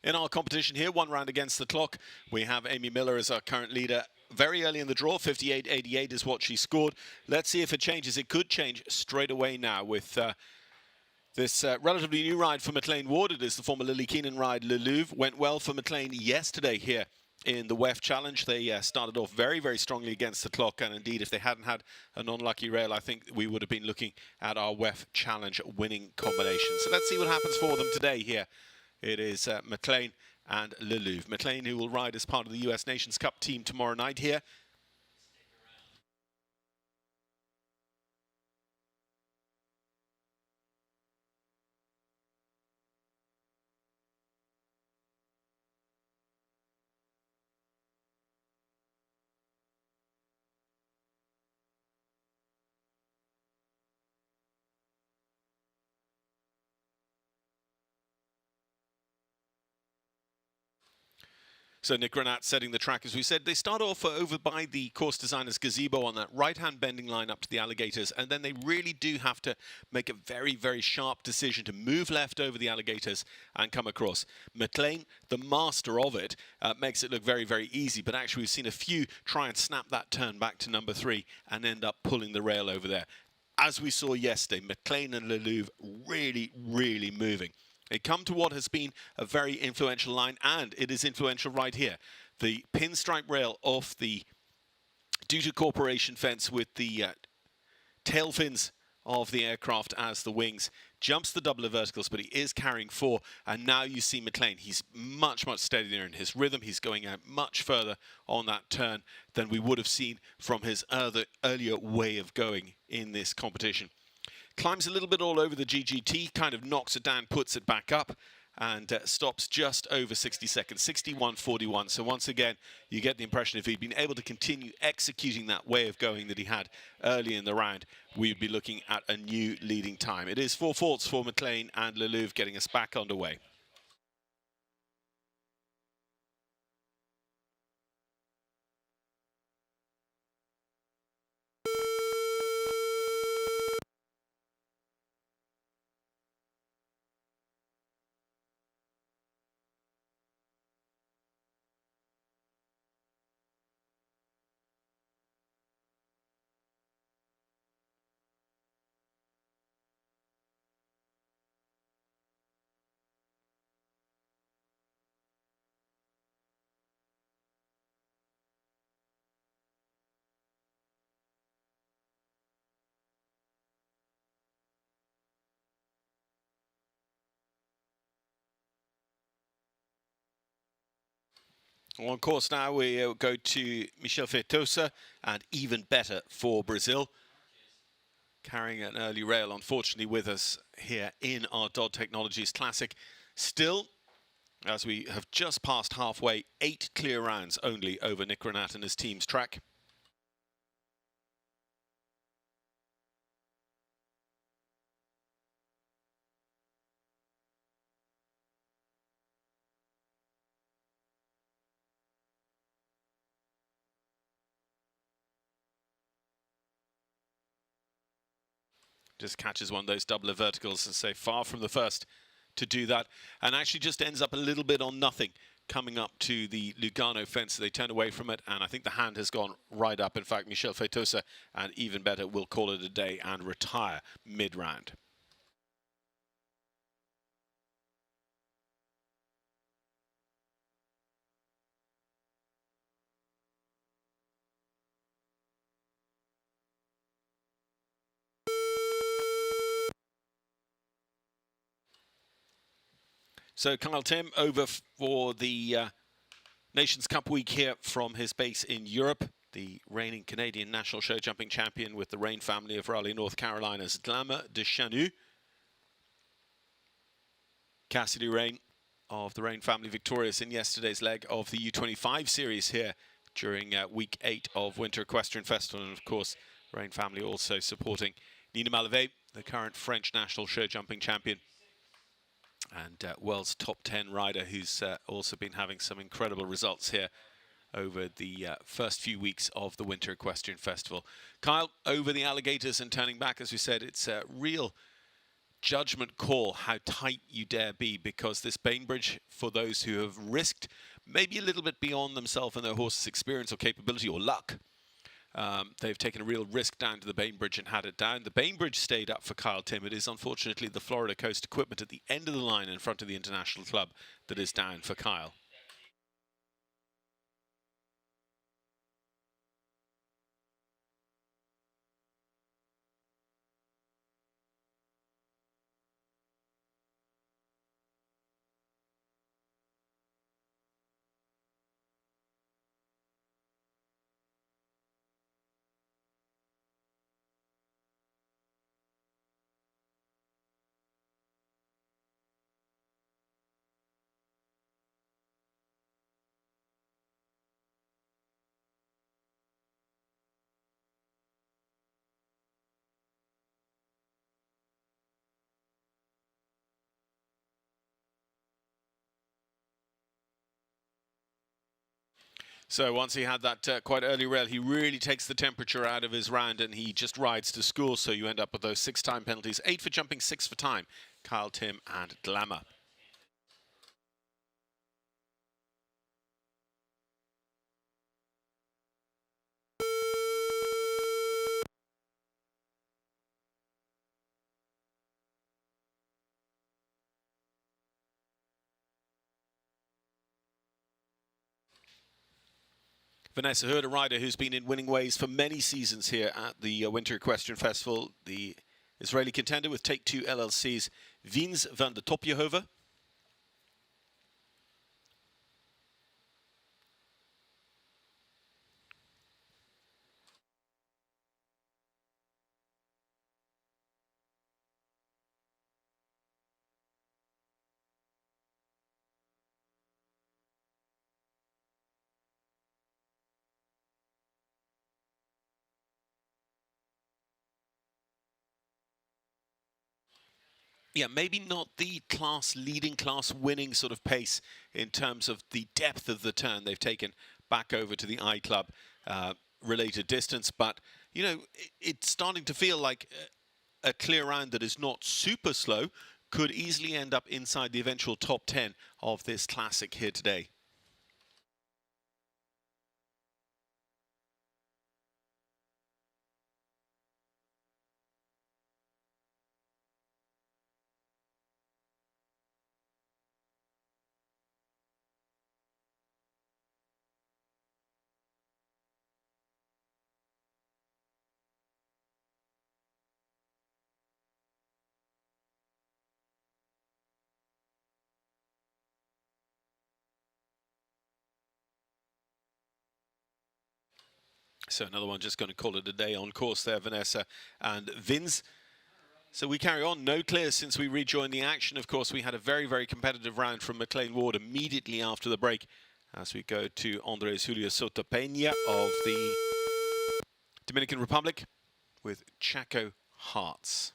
In our competition here, 1 round against the clock, we have Amy Miller as our current leader. Very early in the draw, 58.88 is what she scored. Let's see if it changes. It could change straight away now with this relatively new ride for McLean Ward. It is the former Lily Keenan ride, Le Louvre. Went well for McLean yesterday here in the WEF Challenge. They started off very, very strongly against the clock. And indeed, if they hadn't had an unlucky rail, I think we would have been looking at our WEF Challenge winning combination. So let's see what happens for them today here. It is McLean and Le Louvre. McLean, who will ride as part of the US Nations Cup team tomorrow night here. So Nick Granat setting the track. As we said, they start off over by the course designer's gazebo on that right-hand bending line up to the alligators, and then they really do have to make a very, very sharp decision to move left over the alligators and come across. McLean, the master of it, makes it look very, very easy, but actually we've seen a few try and snap that turn back to number 3 and end up pulling the rail over there. As we saw yesterday, McLean and Le Louvre really, really moving. They come to what has been a very influential line, and it is influential right here. The pinstripe rail off the Dodd Corporation fence with the tail fins of the aircraft as the wings jumps the doubler verticals, but he is carrying 4. And now you see McLean. He's much, much steadier in his rhythm. He's going out much further on that turn than we would have seen from his earlier way of going in this competition. Climbs a little bit all over the GGT, kind of knocks it down, puts it back up, and stops just over 60 seconds, 61.41. So once again, you get the impression if he'd been able to continue executing that way of going that he had early in the round, we'd be looking at a new leading time. It is 4 faults for McLean and Le Louvre getting us back underway. On course now, we go to Michel Feitosa, and even better for Brazil. Carrying an early rail, unfortunately, with us here in our Dodd Technologies Classic. Still, as we have just passed halfway, 8 clear rounds only over Nick Granat and his team's track. Just catches one of those doubler verticals and say far from the first to do that, and actually just ends up a little bit on nothing coming up to the Lugano fence. They turn away from it, and I think the hand has gone right up. In fact, Michel Feitosa, and even better, will call it a day and retire mid-round. So Kyle Tim over for the Nations Cup week here from his base in Europe. The reigning Canadian national show jumping champion with the Rain family of Raleigh, North Carolina's Glamour de Chanu. Cassidy Rain of the Rain family victorious in yesterday's leg of the U25 series here during week 8 of Winter Equestrian Festival. And of course, Rain family also supporting Nina Malavé, the current French national show jumping champion and world's top 10 rider, who's also been having some incredible results here over the first few weeks of the Winter Equestrian Festival. Kyle, over the alligators and turning back, as we said, it's a real judgment call how tight you dare be, because this Bainbridge, for those who have risked maybe a little bit beyond themselves and their horse's experience or capability or luck, they've taken a real risk down to the Bainbridge and had it down. The Bainbridge stayed up for Kyle Tim. It is unfortunately the Florida Coast equipment at the end of the line in front of the International Club that is down for Kyle. So once he had that quite early rail, he really takes the temperature out of his round and he just rides to score. So you end up with those 6 time penalties, 8 for jumping, 6 for time. Kyle Tim and Glamour. Vanessa Hurd, a rider who's been in winning ways for many seasons here at the Winter Equestrian Festival. The Israeli contender with Take 2 LLC's Wiens van de Topjehoven. Yeah, maybe not the leading class winning sort of pace in terms of the depth of the turn they've taken back over to the I Club related distance. But, you know, it's starting to feel like a clear round that is not super slow could easily end up inside the eventual top 10 of this classic here today. So another one just going to call it a day on course there, Vanessa and Vins. So we carry on, no clear since we rejoined the action. Of course, we had a very, very competitive round from McLean Ward immediately after the break as we go to Andres Julio Soto Peña of the Dominican Republic with Chaco Hearts.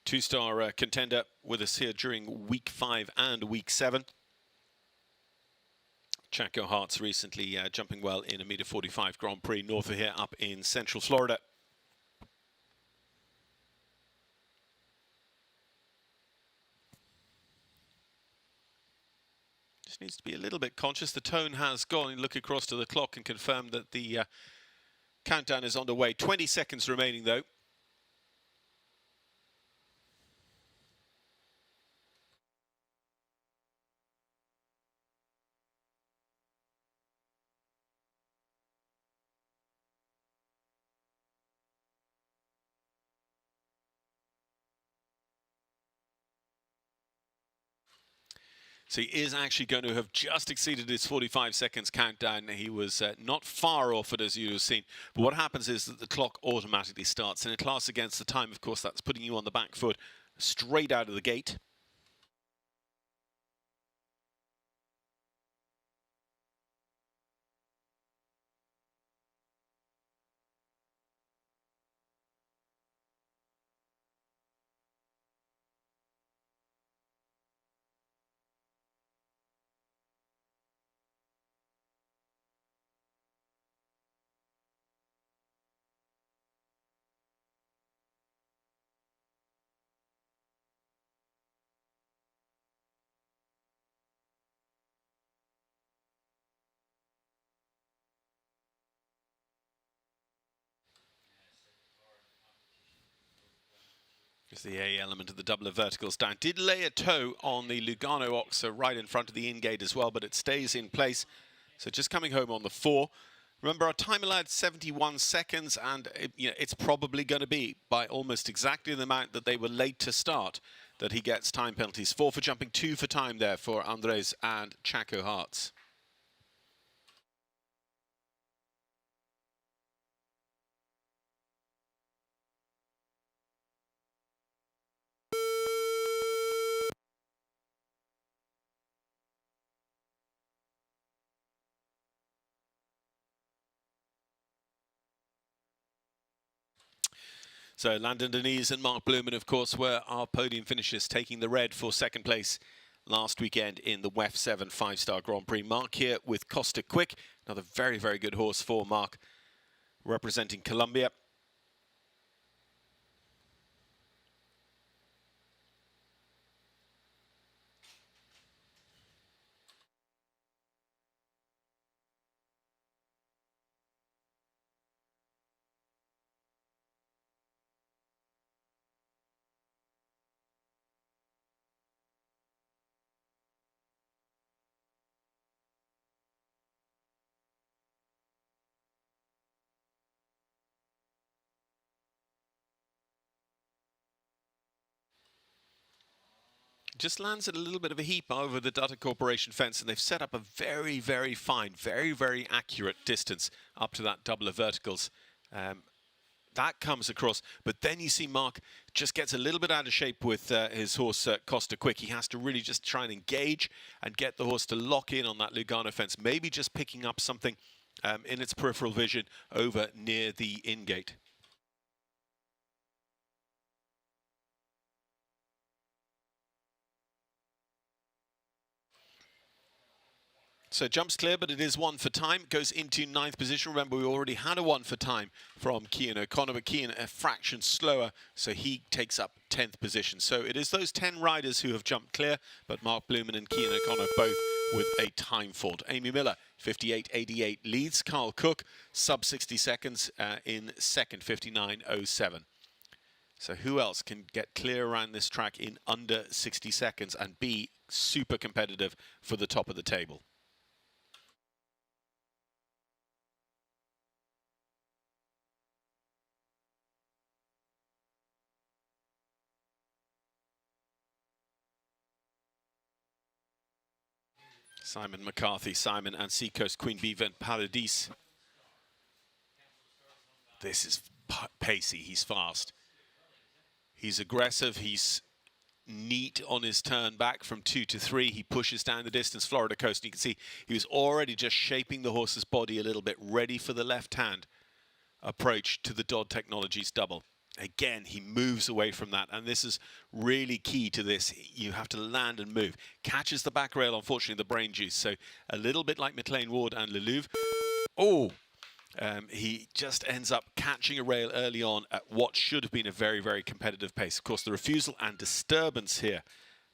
Two-star contender with us here during week 5 and week 7. Chaco Hearts recently jumping well in a .45 Grand Prix north of here up in Central Florida. Just needs to be a little bit conscious. The tone has gone. Look across to the clock and confirm that the countdown is underway. 20 seconds remaining though. So he is actually going to have just exceeded his 45 seconds countdown. He was not far off it, as you have seen. But what happens is that the clock automatically starts. In a class against the time, of course, that's putting you on the back foot straight out of the gate. It's the A element of the doubler verticals down. Did lay a toe on the Lugano Oxer right in front of the in-gate as well, but it stays in place. So just coming home on the 4. Remember, our time allowed 71 seconds, and it's probably going to be by almost exactly the amount that they were late to start that he gets time penalties. 4 for jumping, 2 for time there for Andres and Chaco Hartz. So Landon Denise and Mark Blumen, of course, were our podium finishers, taking the red for second place last weekend in the WEF 7 5-star Grand Prix. Mark here with Costa Quick, another very, very good horse for Mark, representing Colombia. Just lands at a little bit of a heap over the Dodd Corporation fence, and they've set up a very, very fine, very, very accurate distance up to that doubler verticals. That comes across, but then you see Mark just gets a little bit out of shape with his horse Costa Quick. He has to really just try and engage and get the horse to lock in on that Lugano fence, maybe just picking up something in its peripheral vision over near the in-gate. So jumps clear, but it is 1 for time. Goes into 9th position. Remember, we already had a 1 for time from Cian O'Connor, but Cian a fraction slower, so he takes up 10th position. So it is those 10 riders who have jumped clear, but Mark Blumen and Cian O'Connor both with a time fault. Amy Miller, 58.88, leads. Carl Cook, sub 60 seconds in second, 59.07. So who else can get clear around this track in under 60 seconds and be super competitive for the top of the table? Simon McCarthy, Simon and Seacoast, Queen Bee and Paradis. This is pacey, he's fast. He's aggressive, he's neat on his turn back from 2 to 3. He pushes down the distance, Florida Coast. And you can see he was already just shaping the horse's body a little bit, ready for the left-hand approach to the Dodd Technologies double. Again, he moves away from that, and this is really key to this. You have to land and move. Catches the back rail, unfortunately, the brain juice. So a little bit like McLean Ward and Lelouve. Oh, he just ends up catching a rail early on at what should have been a very, very competitive pace. Of course, the refusal and disturbance here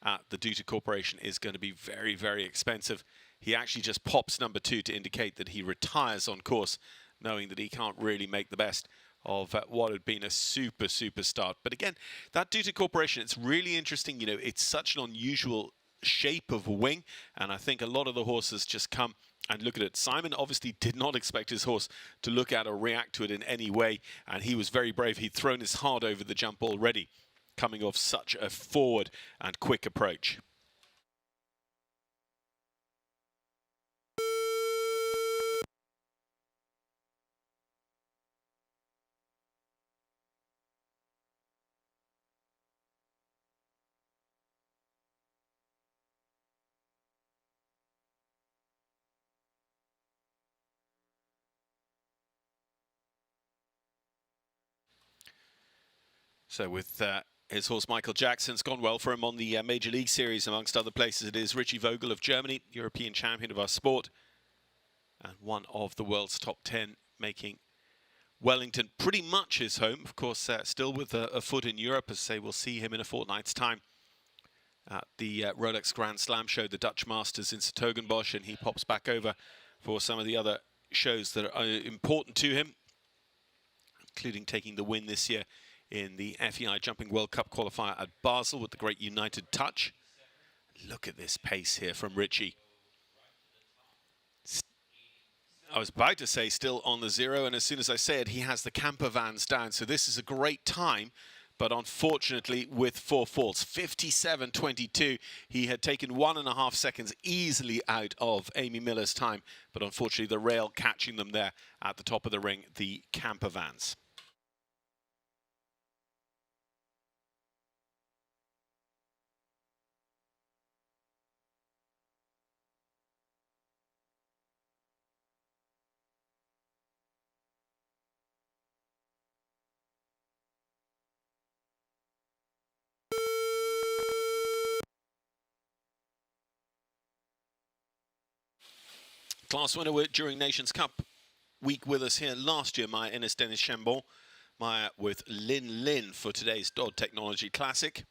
at the Dodd Corporation is going to be very, very expensive. He actually just pops number 2 to indicate that he retires on course, knowing that he can't really make the best of what had been a super, super start. But again, that Dodd Corporation, it's really interesting. You know, it's such an unusual shape of a wing, and I think a lot of the horses just come and look at it. Simon obviously did not expect his horse to look at or react to it in any way, and he was very brave. He'd thrown his heart over the jump already, coming off such a forward and quick approach. So with his horse Michael Jackson's gone well for him on the Major League Series, amongst other places. It is Richie Vogel of Germany, European champion of our sport, and one of the world's top 10, making Wellington pretty much his home. Of course, still with a foot in Europe, as say we'll see him in a fortnight's time at the Rolex Grand Slam show, the Dutch Masters in 's-Hertogenbosch, and he pops back over for some of the other shows that are important to him, including taking the win this year in the FEI Jumping World Cup qualifier at Basel with the great United Touch. Look at this pace here from Richie. I was about to say still on the zero, and as soon as I say it, he has the camper vans down. So this is a great time, but unfortunately with 4 faults. 57.22. He had taken 1.5 seconds easily out of Amy Miller's time, but unfortunately the rail catching them there at the top of the ring, the camper vans. Class winner during Nations Cup week with us here last year, Maya Innes Dennis Chambon. Maya with Lin Lin for today's Dodd Technology Classic.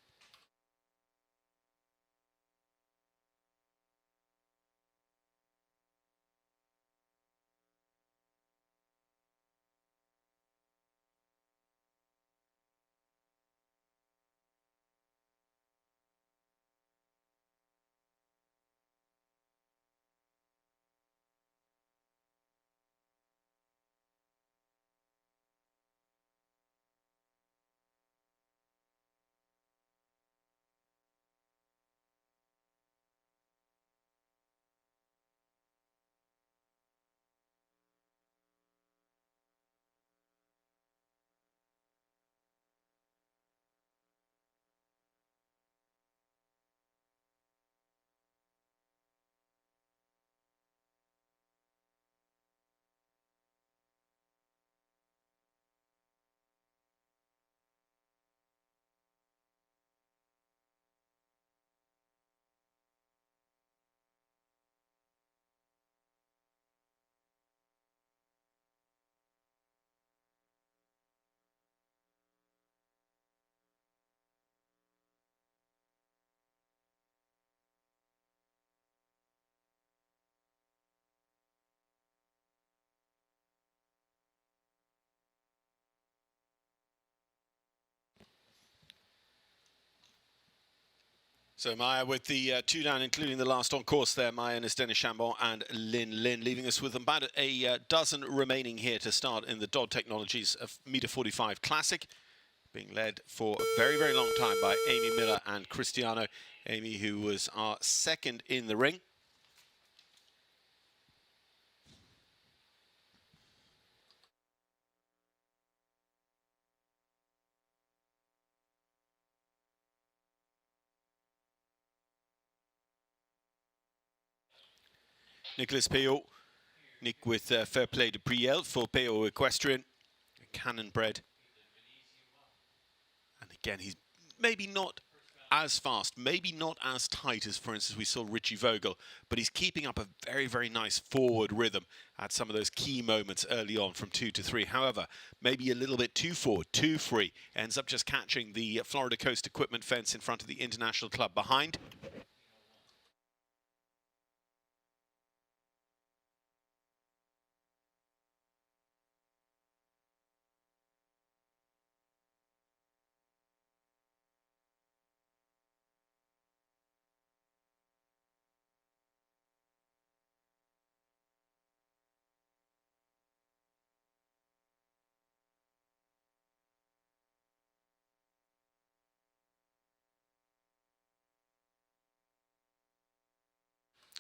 So Maya with the 2 down, including the last on course there, Maya Innes Dennis Chambon and Lin Lin, leaving us with about a dozen remaining here to start in the Dodd Technologies meter 45 Classic, being led for a very, very long time by Amy Miller and Cristiano. Amy, who was our second in the ring. Nicholas Peyo, Nick with Fair Play de Priel for Peyo Equestrian, Cannon bred. And again, he's maybe not as fast, maybe not as tight as, for instance, we saw Richie Vogel, but he's keeping up a very, very nice forward rhythm at some of those key moments early on from 2 to 3. However, maybe a little bit too forward, too free, ends up just catching the Florida Coast equipment fence in front of the International Club behind.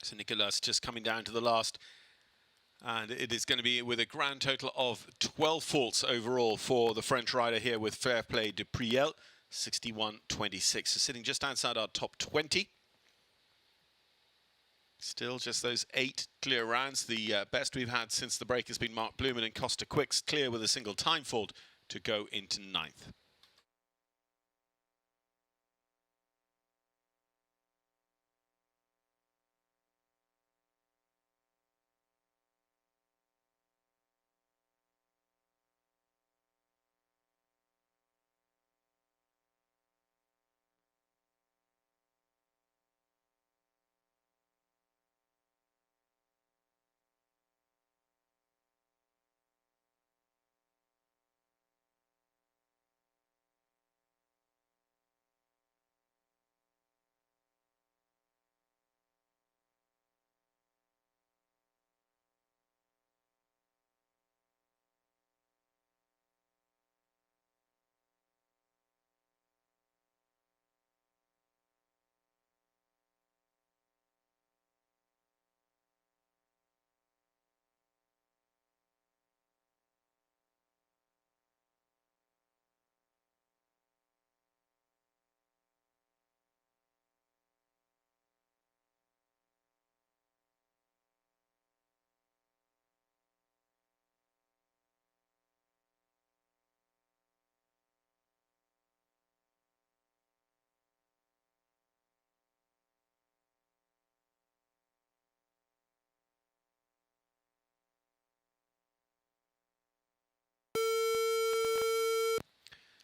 So Nicolas just coming down to the last, and it is going to be with a grand total of 12 faults overall for the French rider here with Fair Play de Priel, 61.26. So sitting just outside our top 20. Still just those 8 clear rounds. The best we've had since the break has been Mark Blumen and Costa Quicks, clear with a single time fault to go into 9th.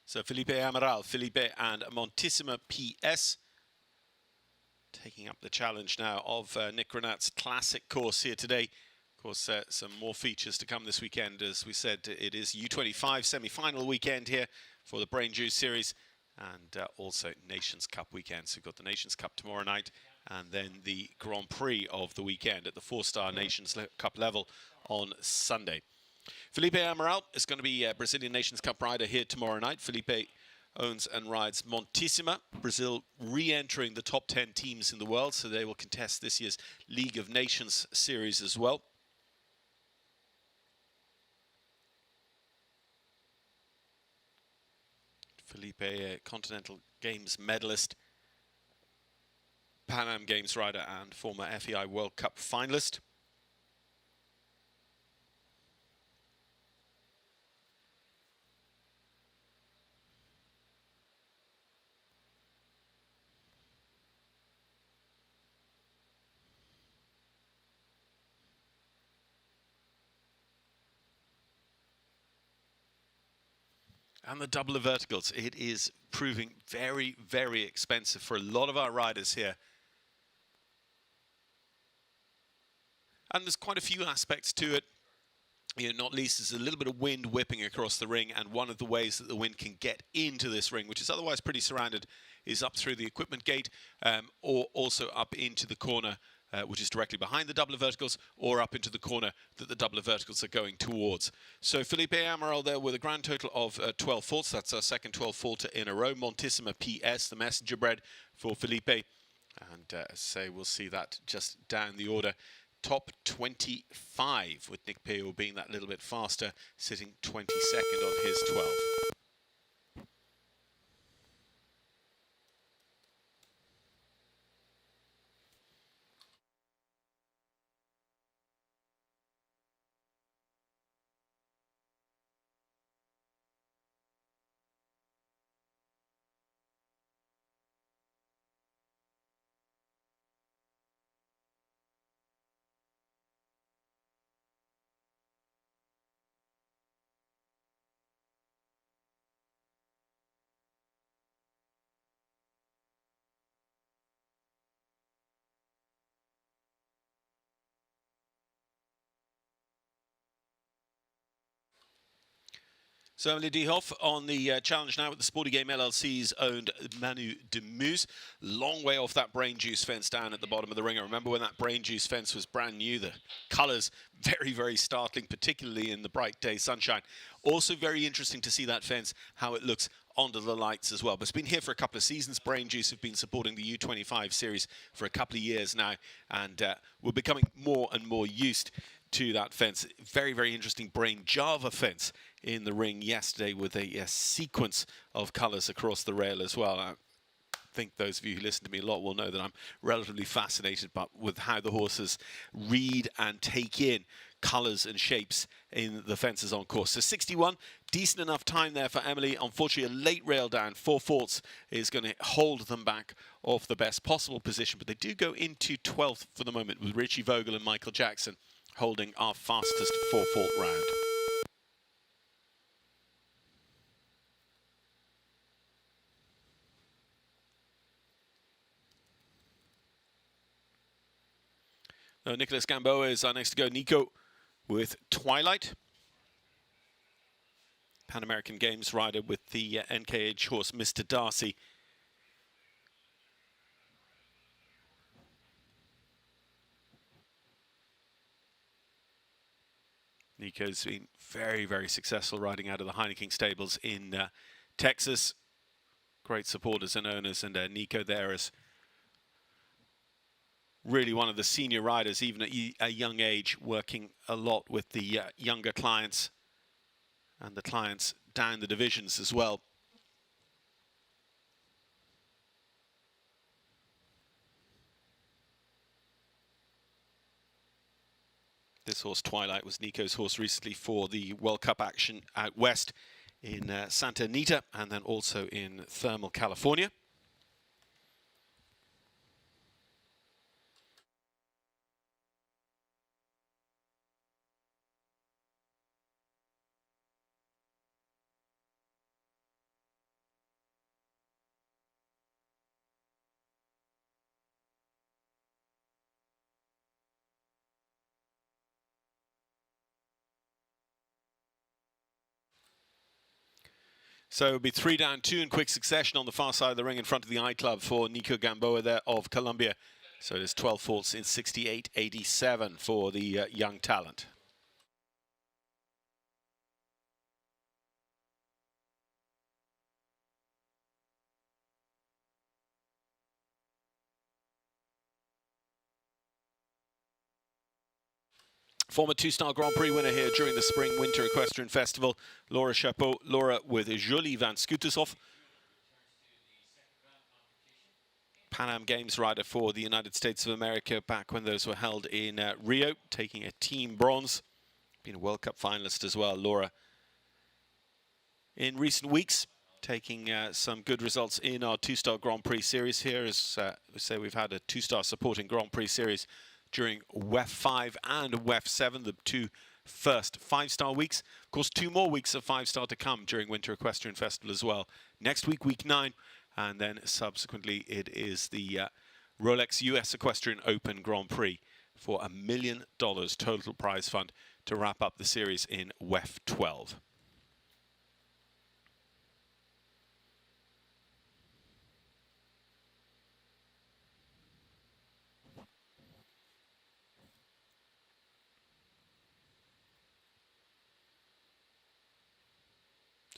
So Felipe Amaral, Felipe and Montissima PS taking up the challenge now of Nick Renat's classic course here today. Of course, some more features to come this weekend. As we said, it is U25 semi-final weekend here for the Brain Juice Series, and also Nations Cup weekend. So we've got the Nations Cup tomorrow night, and then the Grand Prix of the weekend at the 4-star Nations Cup level on Sunday. Felipe Amaral is going to be a Brazilian Nations Cup rider here tomorrow night. Felipe owns and rides Montissima. Brazil re-entering the top 10 teams in the world, so they will contest this year's League of Nations series as well. Felipe, a Continental Games medalist, Pan Am Games rider and former FEI World Cup finalist. And the doubler verticals, it is proving very, very expensive for a lot of our riders here. And there's quite a few aspects to it. You know, not least there's a little bit of wind whipping across the ring, and one of the ways that the wind can get into this ring, which is otherwise pretty surrounded, is up through the equipment gate, or also up into the corner, which is directly behind the doubler verticals, or up into the corner that the doubler verticals are going towards. So Felipe Amaral there with a grand total of 12 faults. That's our second 12 faulter in a row. Montissima PS, the messenger bred for Felipe. And as I say, we'll see that just down the order. Top 25, with Nick Peo being that little bit faster, sitting 22nd on his 12. So Emily Dehoff on the challenge now with the Sporty Game LLC's owned Manu Demuse. Long way off that Brain Juice fence down at the bottom of the ring. I remember when that Brain Juice fence was brand new. The colours very, very startling, particularly in the bright day sunshine. Also very interesting to see that fence, how it looks under the lights as well. But it's been here for a couple of seasons. Brain Juice have been supporting the U25 series for a couple of years now, and we're becoming more and more used to that fence. Very, very interesting Brain Java fence in the ring yesterday with a sequence of colours across the rail as well. I think those of you who listen to me a lot will know that I'm relatively fascinated with how the horses read and take in colours and shapes in the fences on course. So 61, decent enough time there for Emily. Unfortunately, a late rail down, 4 faults is going to hold them back off the best possible position, but they do go into 12th for the moment with Richie Vogel and Michael Jackson holding our fastest 4-fault round. Now, Nicholas Gamboa is our next to go. Nico with Twilight. Pan American Games rider with the NKH horse, Mr. Darcy. Nico's been very, very successful riding out of the Heineken stables in Texas. Great supporters and owners, and Nico there is really one of the senior riders, even at a young age, working a lot with the younger clients and the clients down the divisions as well. This horse, Twilight, was Nico's horse recently for the World Cup action out west in Santa Anita and then also in Thermal, California. So it'll be 3 down, 2 in quick succession on the far side of the ring in front of the I-Club for Nico Gamboa there of Colombia. So it is 12 faults in 68.87 for the young talent. Former two-star Grand Prix winner here during the Spring-Winter Equestrian Festival, Laura Chapeau. Laura with Jolie van Skutershoff. Pan Am Games rider for the United States of America back when those were held in Rio, taking a team bronze. Been a World Cup finalist as well, Laura. In recent weeks, taking some good results in our two-star Grand Prix series here. As we say, we've had a two-star supporting Grand Prix series during WEF 5 and WEF 7, the two first 5-star weeks. Of course, 2 more weeks of 5-star to come during Winter Equestrian Festival as well. Next week, week 9, and then subsequently it is the Rolex US Equestrian Open Grand Prix for $1 million total prize fund to wrap up the series in WEF 12.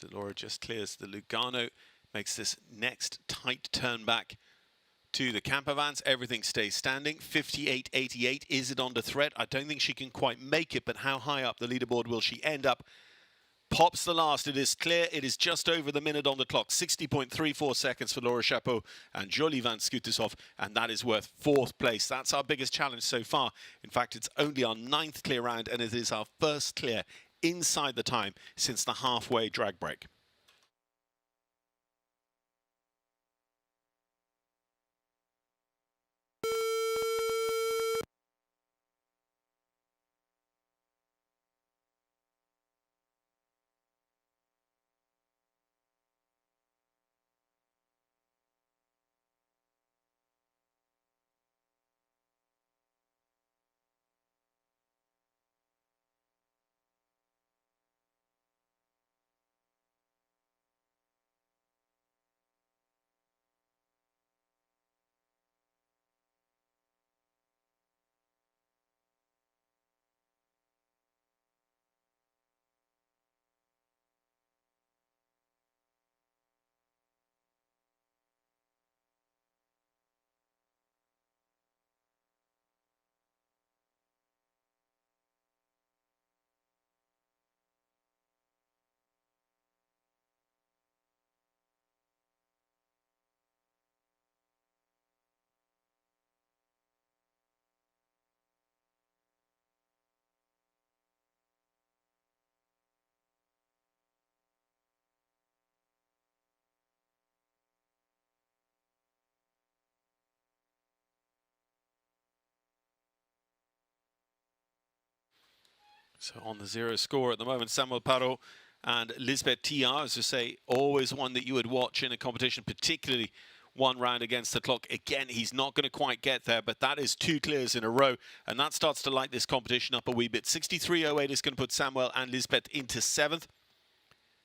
So Laura just clears the Lugano, makes this next tight turn back to the campervans. Everything stays standing. 58.88. Is it under threat? I don't think she can quite make it, but how high up the leaderboard will she end up? Pops the last. It is clear. It is just over the minute on the clock. 60.34 seconds for Laura Chapeau and Jolie van Skutershoff, and that is worth 4th place. That's our biggest challenge so far. In fact, it's only our 9th clear round, and it is our first clear inside the time since the halfway drag break. So on the 0 score at the moment, Samuel Parot and Lisbeth Tiar, as I say, always one that you would watch in a competition, particularly one round against the clock. Again, he's not going to quite get there, but that is 2 clears in a row, and that starts to light this competition up a wee bit. 63.08 is going to put Samuel and Lisbeth into 7th,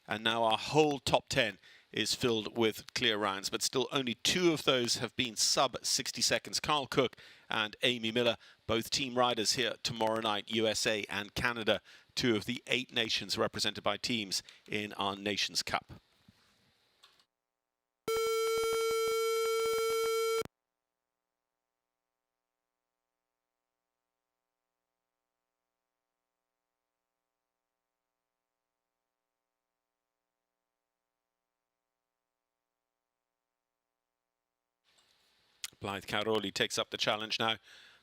and now our whole top 10 is filled with clear rounds, but still only 2 of those have been sub 60 seconds. Carl Cook and Amy Miller, both team riders here tomorrow night, USA and Canada, 2 of the 8 nations represented by teams in our Nations Cup. Blythe Cairoli takes up the challenge now.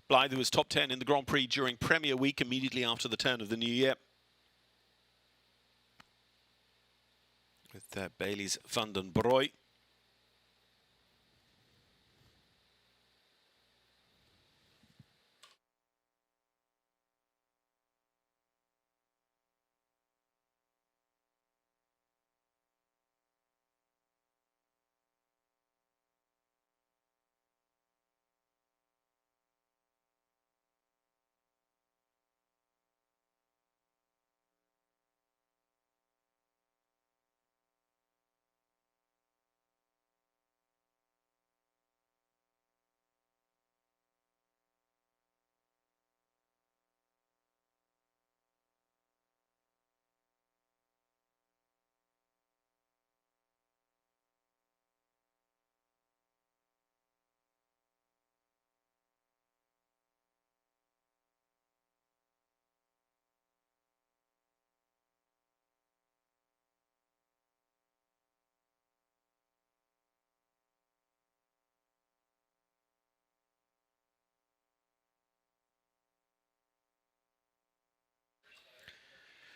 Blythe was top 10 in the Grand Prix during Premier Week immediately after the turn of the new year. With Bailey's Van den Broek.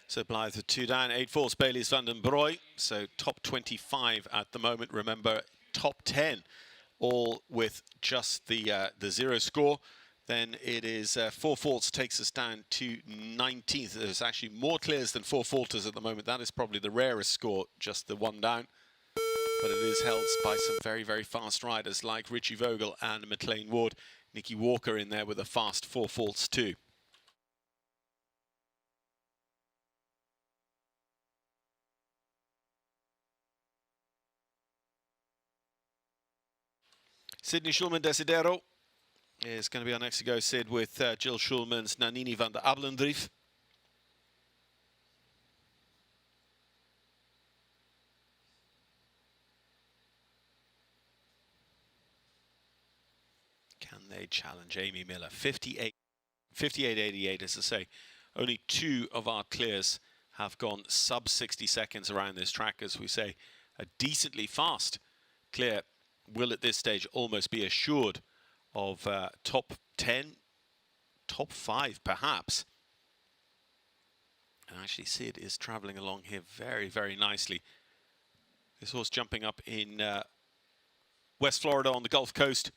So Blythe with 2 down, 8 falls, Bailey's Van den Broek. So top 25 at the moment. Remember, top 10, all with just the 0 score. Then it is 4 faults takes us down to 19th. There's actually more clears than 4 faulters at the moment. That is probably the rarest score, just the 1 down. But it is held by some very, very fast riders like Richie Vogel and McLean Ward. Nicky Walker in there with a fast 4 faults too. Sydney Schulman Desidero is going to be our next to go, Sid, with Jill Schulman's Nanini van der Ablendrief. Can they challenge Amy Miller? 58.88, as I say. Only 2 of our clears have gone sub 60 seconds around this track. As we say, a decently fast clear will at this stage almost be assured of top 10, top 5 perhaps. And actually Sid is travelling along here very, very nicely. This horse jumping up in West Florida on the Gulf Coast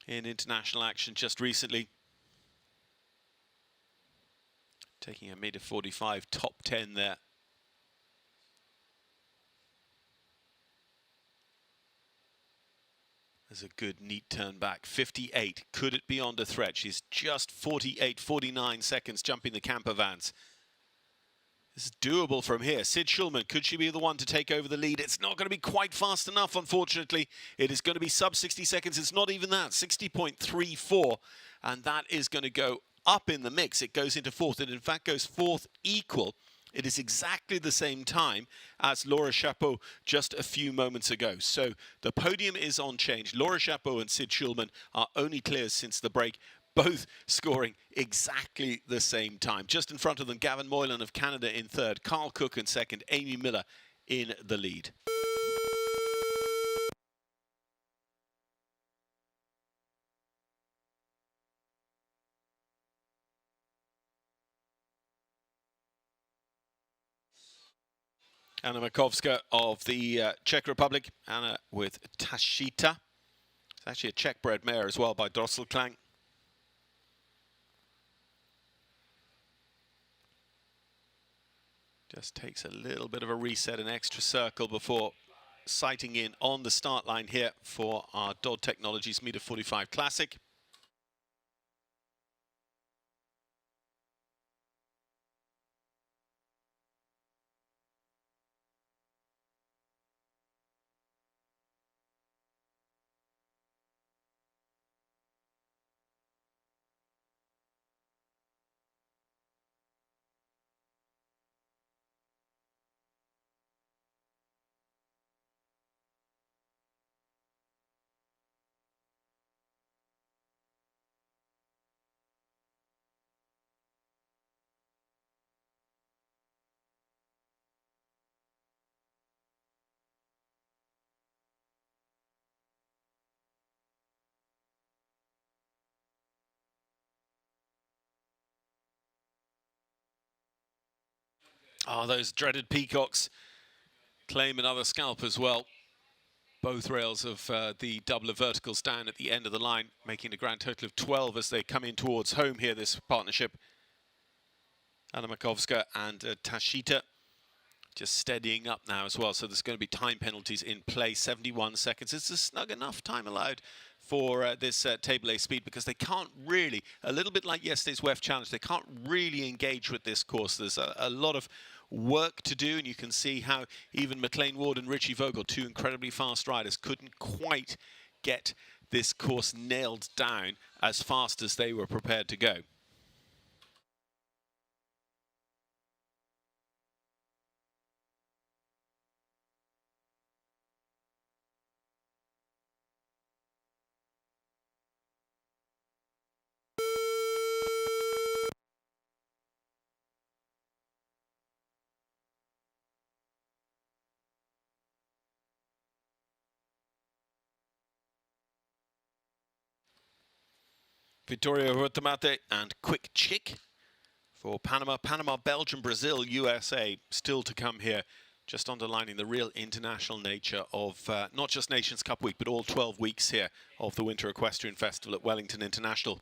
in international action just recently. Taking a -45, top 10 there. There's a good neat turn back. 58. Could it be under threat? She's just 48, 49 seconds jumping the camper vans. This is doable from here. Sid Schulman, could she be the one to take over the lead? It's not going to be quite fast enough, unfortunately. It is going to be sub 60 seconds. It's not even that. 60.34. And that is going to go up in the mix. It goes into 4th. It, in fact, goes 4th equal. It is exactly the same time as Laura Chapeau just a few moments ago. So the podium is on change. Laura Chapeau and Sid Schulman are only clears since the break, both scoring exactly the same time. Just in front of them, Gavin Moylan of Canada in 3rd, Carl Cook in 2nd, Amy Miller in the lead. Anna Makovska of the Czech Republic. Anna with Tashita. It's actually a Czech-bred mare as well by Drosselklang. Just takes a little bit of a reset, an extra circle before sighting in on the start line here for our Dodd Technologies Meter 45 Classic. Oh, those dreaded peacocks claim another scalp as well. Both rails of the doubler verticals down at the end of the line, making a grand total of 12 as they come in towards home here, this partnership. Anna Makovska and Tashita just steadying up now as well. So there's going to be time penalties in play, 71 seconds. It's a snug enough time allowed for this Table A speed because they can't really, a little bit like yesterday's WEF Challenge, they can't really engage with this course. There's a lot of work to do, and you can see how even McLean Ward and Richie Vogel, 2 incredibly fast riders, couldn't quite get this course nailed down as fast as they were prepared to go. Vittorio Huertamate and Quick Chick for Panama. Panama, Belgium, Brazil, USA still to come here. Just underlining the real international nature of not just Nations Cup week, but all 12 weeks here of the Winter Equestrian Festival at Wellington International.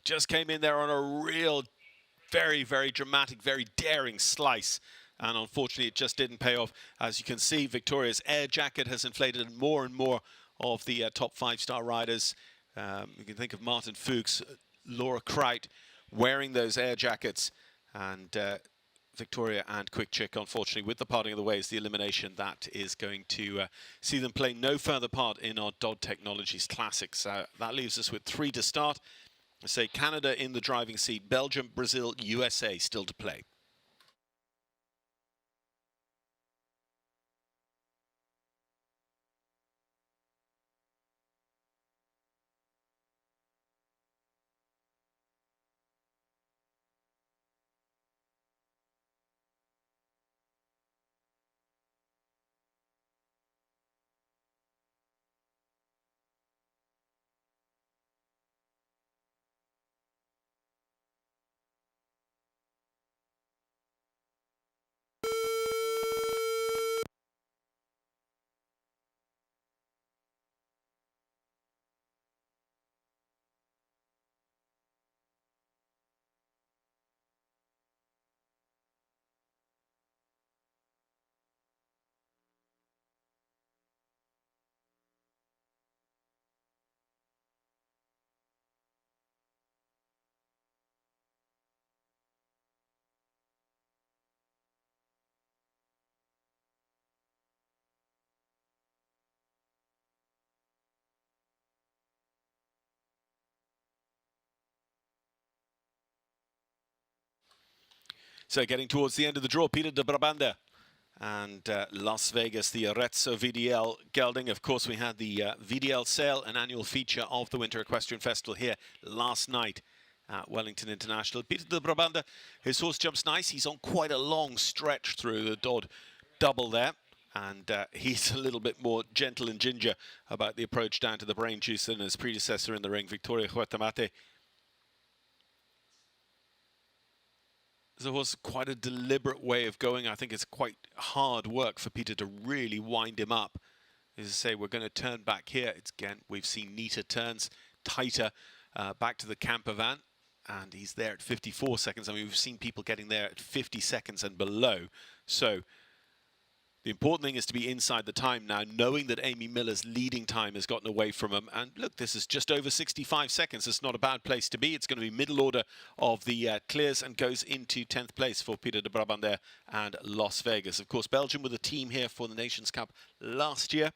Just came in there on a real, very, very dramatic, very daring slice. And unfortunately, it just didn't pay off. As you can see, Victoria's air jacket has inflated more and more of the top 5-star riders. You can think of Martin Fuchs, Laura Kreit wearing those air jackets. And Victoria and Quick Chick, unfortunately, with the parting of the ways, the elimination, that is going to see them play no further part in our Dodd Technologies Classics. That leaves us with 3 to start. I say Canada in the driving seat, Belgium, Brazil, USA still to play. So getting towards the end of the draw, Peter de Brabande and Las Vegas, the Arezzo VDL gelding. Of course, we had the VDL sale, an annual feature of the Winter Equestrian Festival here last night at Wellington International. Peter de Brabande, his horse jumps nice. He's on quite a long stretch through the Dodd double there. And he's a little bit more gentle and ginger about the approach down to the brain juice than his predecessor in the ring, Victoria Huertamate. There's a horse, quite a deliberate way of going. I think it's quite hard work for Peter to really wind him up. As I say, we're going to turn back here. It's again, we've seen neater turns, tighter, back to the camper van. And he's there at 54 seconds. I mean, we've seen people getting there at 50 seconds and below. So the important thing is to be inside the time now, knowing that Amy Miller's leading time has gotten away from him. And look, this is just over 65 seconds. It's not a bad place to be. It's going to be middle order of the clears and goes into 10th place for Peter de Brabande and Las Vegas. Of course, Belgium with a team here for the Nations Cup last year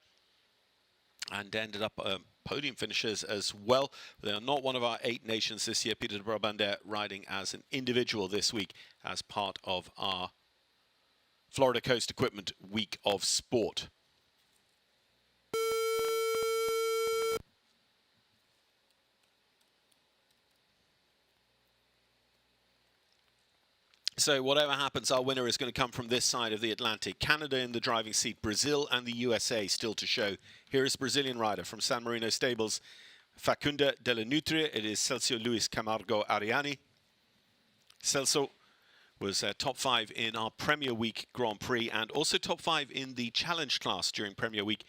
and ended up podium finishers as well. They are not one of our 8 nations this year. Peter de Brabande riding as an individual this week as part of our Florida Coast Equipment Week of Sport. So whatever happens, our winner is going to come from this side of the Atlantic. Canada in the driving seat, Brazil and the USA still to show. Here is Brazilian rider from San Marino Stables, Facunda Della Nutria. It is Celso Luis Camargo Ariani. Celso was top 5 in our Premier Week Grand Prix and also top 5 in the Challenge class during Premier Week.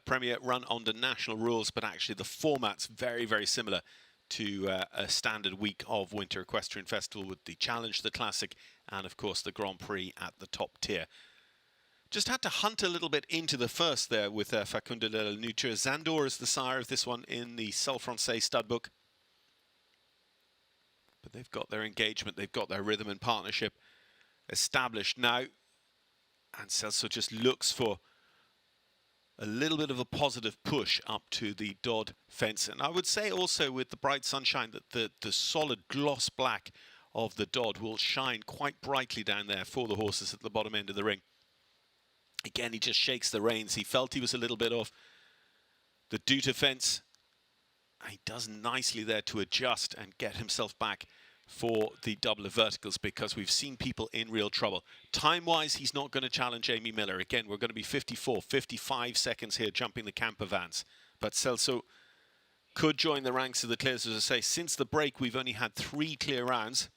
Premier run under national rules, but actually the format's very, very similar to a standard week of Winter Equestrian Festival with the Challenge, the Classic, and of course the Grand Prix at the top tier. Just had to hunt a little bit into the first there with Facunda Della Nutria. Zandor is the sire of this one in the Sol Francais stud book. But they've got their engagement, they've got their rhythm and partnership established now. And Celso just looks for a little bit of a positive push up to the Dodd fence. And I would say also with the bright sunshine that the solid gloss black of the Dodd will shine quite brightly down there for the horses at the bottom end of the ring. Again, he just shakes the reins. He felt he was a little bit off the Duta fence. He does nicely there to adjust and get himself back for the double of verticals, because we've seen people in real trouble. Time-wise, he's not going to challenge Amy Miller. Again, we're going to be 54, 55 seconds here jumping the camper vans. But Celso could join the ranks of the clears. As I say, since the break, we've only had 3 clear rounds.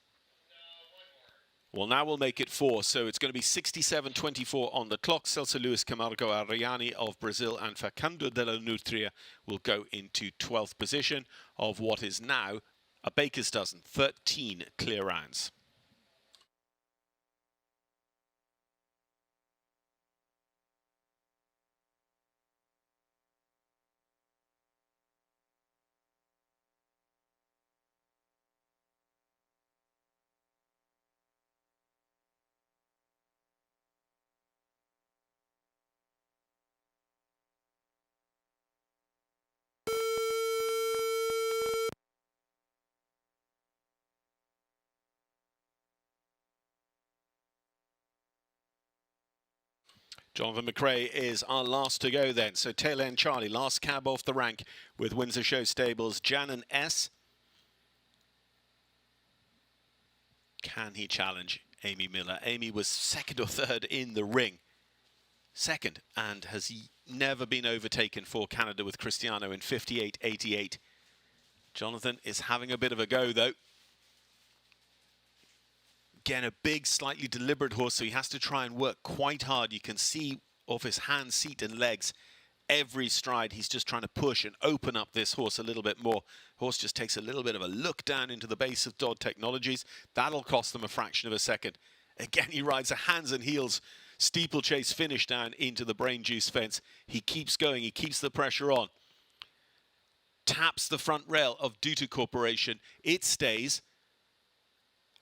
Well, now we'll make it 4, so it's going to be 67-24 on the clock. Celso Luis Camargo Ariani of Brazil and Facundo de la Nutria will go into 12th position of what is now a baker's dozen, 13 clear rounds. Jonathan McRae is our last to go then. So tail end Charlie, last cab off the rank with Windsor Show Stables. Janan S. Can he challenge Amy Miller? Amy was second or third in the ring. Second, and has never been overtaken for Canada with Cristiano in 58.88. Jonathan is having a bit of a go though. Again, a big, slightly deliberate horse, so he has to try and work quite hard. You can see off his hands, seat and legs, every stride, he's just trying to push and open up this horse a little bit more. Horse just takes a little bit of a look down into the base of Dodd Technologies. That'll cost them a fraction of a second. Again, he rides a hands and heels steeplechase finish down into the Brain Juice fence. He keeps going, he keeps the pressure on. Taps the front rail of Duta Corporation. It stays.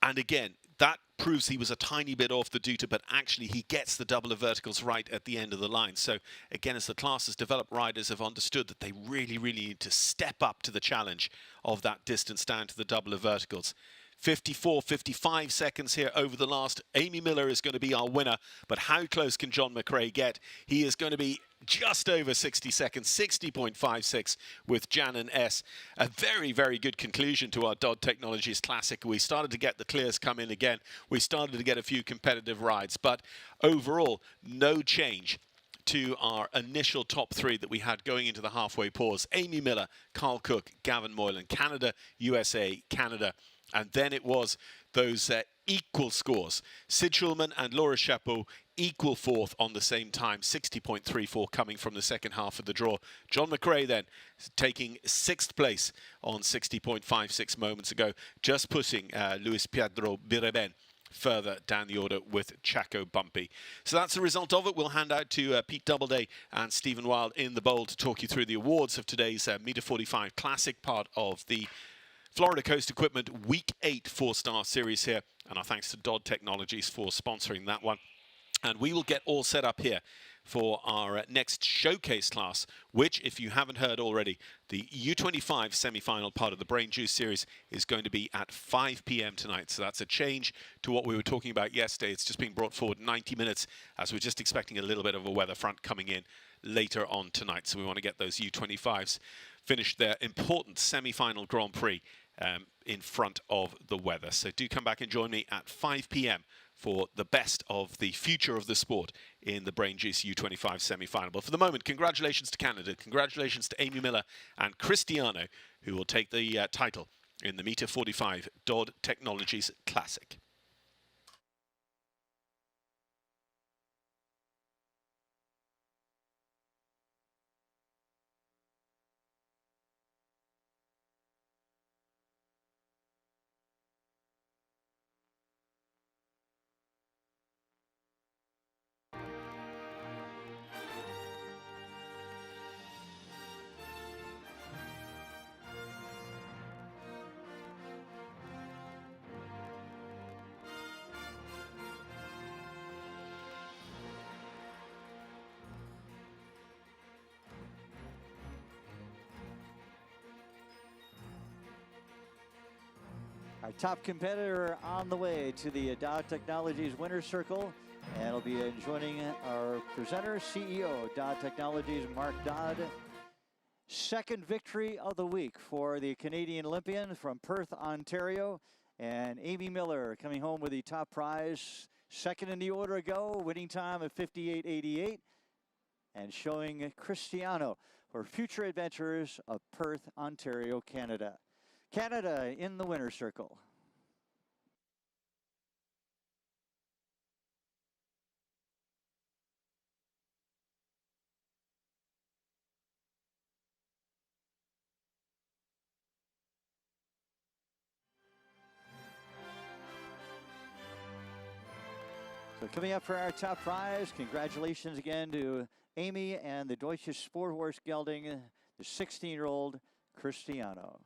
And again, that proves he was a tiny bit off the Duta, but actually he gets the double of verticals right at the end of the line. So again, as the class has developed, riders have understood that they really, really need to step up to the challenge of that distance down to the double of verticals. 54, 55 seconds here over the last. Amy Miller is going to be our winner, but how close can John McRae get? He is going to be just over 60 seconds, 60.56 with Janan S. A very, very good conclusion to our Dodd Technologies Classic. We started to get the clears come in again. We started to get a few competitive rides, but overall, no change to our initial top 3 that we had going into the halfway pause. Amy Miller, Carl Cook, Gavin Moylan, Canada, USA, Canada. And then it was those equal scores. Sid Schulman and Laura Chapeau equal 4th on the same time, 60.34 coming from the second half of the draw. John McRae then taking 6th place on 60.56 moments ago, just putting Luis Pedro Bireben further down the order with Chaco Bumpy. So that's the result of it. We'll hand out to Pete Doubleday and Stephen Wild in the bowl to talk you through the awards of today's Meter 45 Classic, part of the Florida Coast Equipment Week 8 4-star series here. And our thanks to Dodd Technologies for sponsoring that one. And we will get all set up here for our next showcase class, which, if you haven't heard already, the U25 semi-final part of the Brain Juice series is going to be at 5 p.m. tonight. So that's a change to what we were talking about yesterday. It's just being brought forward 90 minutes as we're just expecting a little bit of a weather front coming in later on tonight. So we want to get those U25s finished their important semi-final Grand Prix in front of the weather. So do come back and join me at 5 p.m. for the best of the future of the sport in the Brain Juice U25 semi-final. But for the moment, congratulations to Canada, congratulations to Amy Miller and Cristiano, who will take the title in the Meter 45 Dodd Technologies Classic. Our top competitor on the way to the Dodd Technologies winner's circle And he'll be joining our presenter, CEO, Dodd Technologies, Mark Dodd. Second victory of the week for the Canadian Olympian from Perth, Ontario. And Amy Miller coming home with the top prize. Second in the order ago, winning time of 58.88. And showing Cristiano for future adventures of Perth, Ontario, Canada. Canada in the winner's circle. So coming up for our top prize, congratulations again to Amy and the Deutsche Sporthorse gelding, the 16-year-old Cristiano.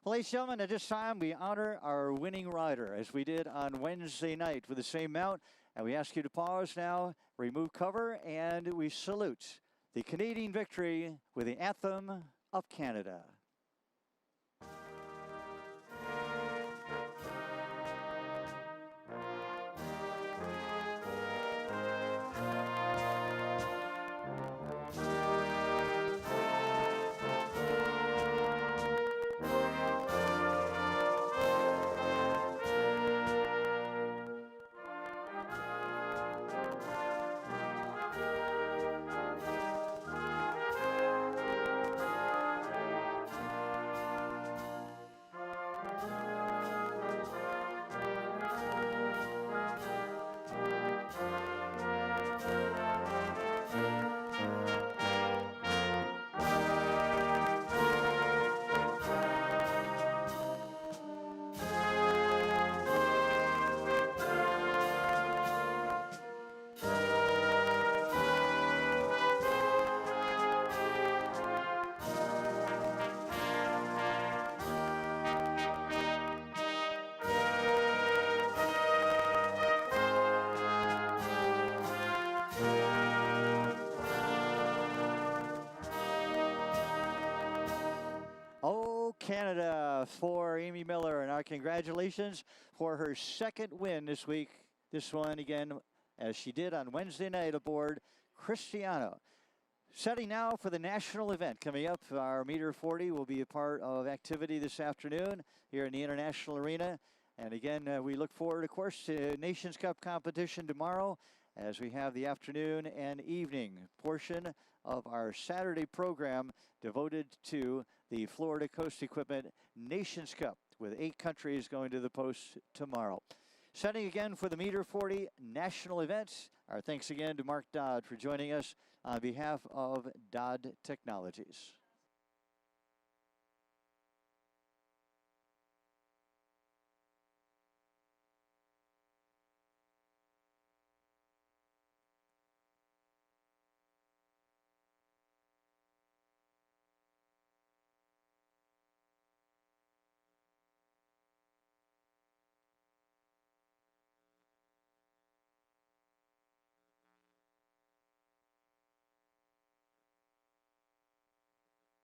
Well, ladies and gentlemen, at this time we honor our winning rider as we did on Wednesday night with the same mount. And we ask you to pause now, remove cover, and we salute the Canadian victory with the Anthem of Canada. Canada for Amy Miller, and our congratulations for her second win this week. This one again, as she did on Wednesday night aboard Cristiano. Setting now for the national event coming up. Our meter 40 will be a part of activity this afternoon here in the International Arena. And again, we look forward, of course, to Nations Cup competition tomorrow as we have the afternoon and evening portion of our Saturday program devoted to the Florida Coast Equipment Nations Cup, with 8 countries going to the post tomorrow. Setting again for the meter 40 national events. Our thanks again to Mark Dodd for joining us on behalf of Dodd Technologies.